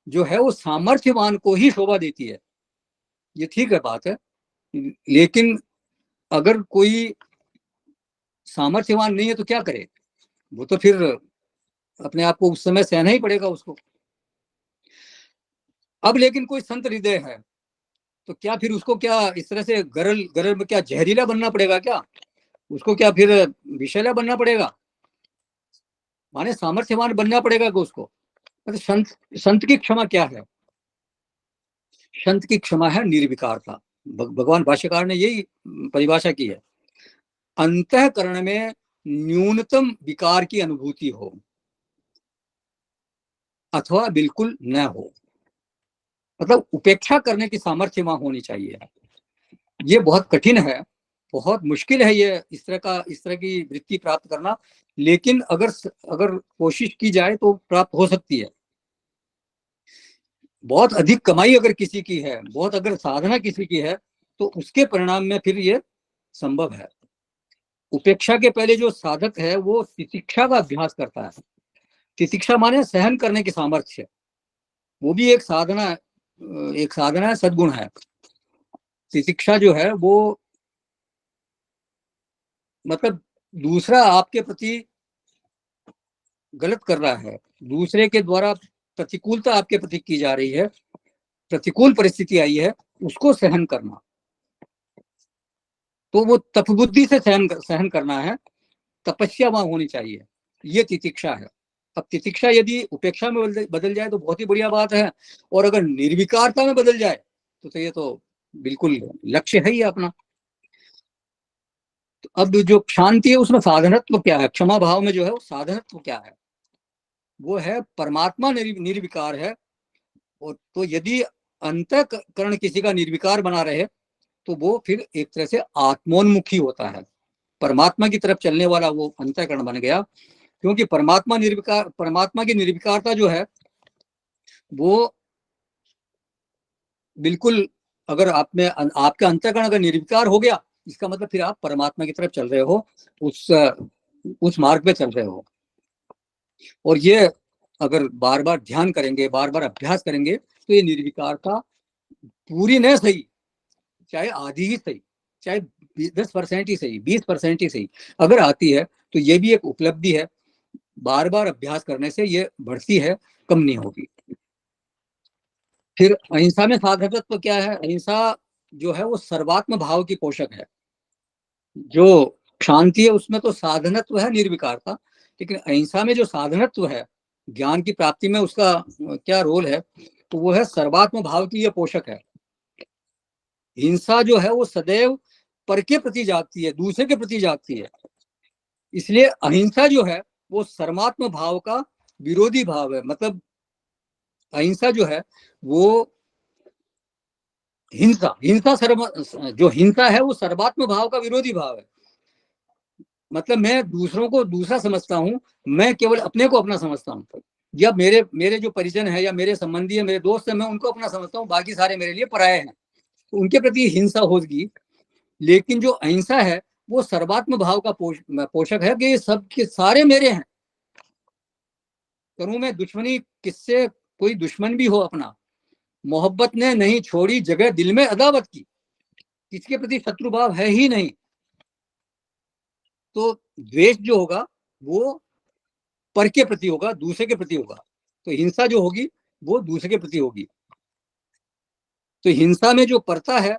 जो है वो सामर्थ्यवान को ही शोभा देती है। ये ठीक है, बात है। लेकिन अगर कोई सामर्थ्यवान नहीं है तो क्या करे, वो तो फिर अपने आप को उस समय सहना ही पड़ेगा उसको। अब लेकिन कोई संत हृदय है तो क्या फिर उसको क्या इस तरह से गरल गरल में क्या जहरीला बनना पड़ेगा क्या, उसको क्या फिर विषैला बनना पड़ेगा, माने सामर्थ्यवान बनना पड़ेगा कि उसको। मतलब संत की क्षमा क्या है? संत की क्षमा है निर्विकारता। भगवान भाष्यकार ने यही परिभाषा की है। अंतःकरण में न्यूनतम विकार की अनुभूति हो अथवा बिल्कुल न हो। मतलब उपेक्षा करने की सामर्थ्य वहां होनी चाहिए। ये बहुत कठिन है, बहुत मुश्किल है ये इस तरह की वृत्ति प्राप्त करना। लेकिन अगर अगर कोशिश की जाए तो प्राप्त हो सकती है। बहुत अधिक कमाई अगर किसी की है, बहुत अगर साधना किसी की है, तो उसके परिणाम में फिर ये संभव है। उपेक्षा के पहले जो साधक है वो तितिक्षा का अभ्यास करता है। तितिक्षा माने सहन करने की सामर्थ्य, वो भी एक साधना है, सद्गुण है। तितिक्षा जो है वो मतलब दूसरा आपके प्रति गलत कर रहा है, दूसरे के द्वारा प्रतिकूलता आपके प्रति की जा रही है, प्रतिकूल परिस्थिति आई है, उसको सहन करना। तो वो तपबुद्धि से सहन करना है, तपस्या वहां होनी चाहिए। ये तितिक्षा है। अब तितिक्षा यदि उपेक्षा में बदल जाए तो बहुत ही बढ़िया बात है, और अगर निर्विकारता में बदल जाए तो ये तो बिल्कुल लक्ष्य है ही अपना। तो अब जो शांति है उसमें साधनत्व क्या है, क्षमा भाव में जो है वो साधनत्व क्या है? वो है परमात्मा निर्विकार है। और तो यदि अंतःकरण किसी का निर्विकार बना रहे तो वो फिर एक तरह से आत्मोन्मुखी होता है, परमात्मा की तरफ चलने वाला वो अंतःकरण बन गया। क्योंकि परमात्मा की निर्विकारता जो है वो बिल्कुल, अगर आपका अंतःकरण अगर निर्विकार हो गया, इसका मतलब फिर आप परमात्मा की तरफ चल रहे हो, उस मार्ग पे चल रहे हो। और ये अगर बार बार ध्यान करेंगे, बार बार अभ्यास करेंगे, तो ये निर्विकारता पूरी न सही, चाहे आधी ही सही, चाहे 10% ही सही, 20% ही सही, अगर आती है तो ये भी एक उपलब्धि है। बार बार अभ्यास करने से ये बढ़ती है, कम नहीं होगी। फिर अहिंसा में साधकत्व क्या है? अहिंसा जो है वो सर्वात्म भाव की पोषक है। जो शांति है उसमें तो साधनत्व है निर्विकारता, लेकिन अहिंसा में जो साधनत्व है, ज्ञान की प्राप्ति में उसका क्या रोल है, तो वो है सर्वात्म भाव की ये पोषक है। हिंसा जो है वो सदैव पर के प्रति जागती है, दूसरे के प्रति जागती है। इसलिए अहिंसा जो है वो सर्वात्म भाव का विरोधी भाव है। मतलब अहिंसा जो है वो हिंसा हिंसा सर्व जो हिंसा है वो सर्वात्म भाव का विरोधी भाव है। मतलब मैं दूसरों को दूसरा समझता हूँ, मैं केवल अपने को अपना समझता हूँ। या मेरे मेरे जो परिजन है या मेरे संबंधी है, मेरे दोस्त है, मैं उनको अपना समझता हूँ, बाकी सारे मेरे लिए पराये हैं, तो उनके प्रति हिंसा होगी। लेकिन जो अहिंसा है वो सर्वात्म भाव का पोषक है कि ये सब के सारे मेरे हैं। करूं मैं दुश्मनी किससे, कोई दुश्मन भी हो अपना, मोहब्बत ने नहीं छोड़ी जगह दिल में अदावत की, किसके प्रति शत्रु भाव है ही नहीं। तो द्वेष जो होगा वो पर के प्रति होगा, दूसरे के प्रति होगा। तो हिंसा जो होगी वो दूसरे के प्रति होगी। तो हिंसा में जो परता है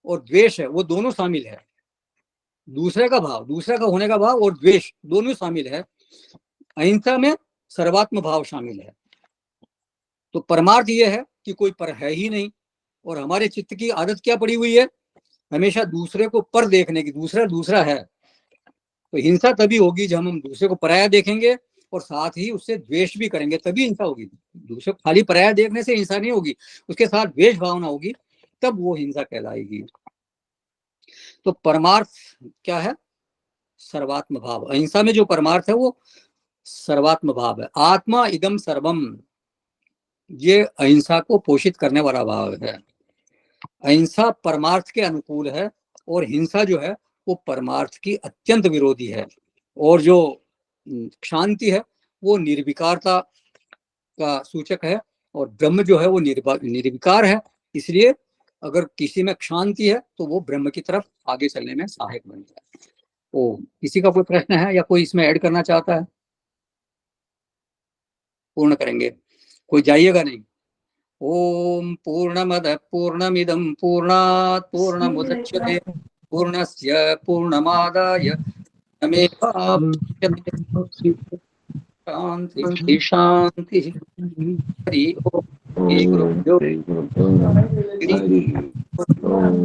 और द्वेष है, वो दोनों शामिल है। दूसरे का भाव, दूसरा का होने का भाव और द्वेष दोनों शामिल है। अहिंसा में सर्वात्म भाव शामिल है। तो परमार्थ ये है कि कोई पर है ही नहीं, और हमारे चित्त की आदत क्या पड़ी हुई है, हमेशा दूसरे को पर देखने की, दूसरा दूसरा है। तो हिंसा तभी होगी जब हम दूसरे को पराया देखेंगे और साथ ही उससे द्वेष भी करेंगे, तभी हिंसा होगी। दूसरे को खाली पराया देखने से हिंसा नहीं होगी, उसके साथ द्वेष भावना होगी, तब वो हिंसा कहलाएगी। तो परमार्थ क्या है, सर्वात्म भाव। अहिंसा में जो परमार्थ है वो सर्वात्म भाव है। आत्मा इदम सर्वम, ये अहिंसा को पोषित करने वाला भाव है। अहिंसा परमार्थ के अनुकूल है, और हिंसा जो है वो परमार्थ की अत्यंत विरोधी है। और जो शांति है वो निर्विकारता का सूचक है, और ब्रह्म जो है वो निर्विकार है। इसलिए अगर किसी में शांति है तो वो ब्रह्म की तरफ आगे चलने में सहायक बनता है। तो किसी का कोई प्रश्न है या कोई इसमें ऐड करना चाहता है? पूर्ण करेंगे, कोई जाइएगा नहीं। ओम पूर्णमद पूर्णमिदं पूर्णात् पूर्णमुदच्यते पूर्णस्य पूर्णमादाय पूर्णमेवावशिष्यते। शांति शांति। हरि ओम। श्री गुरुभ्यो हरि ओम।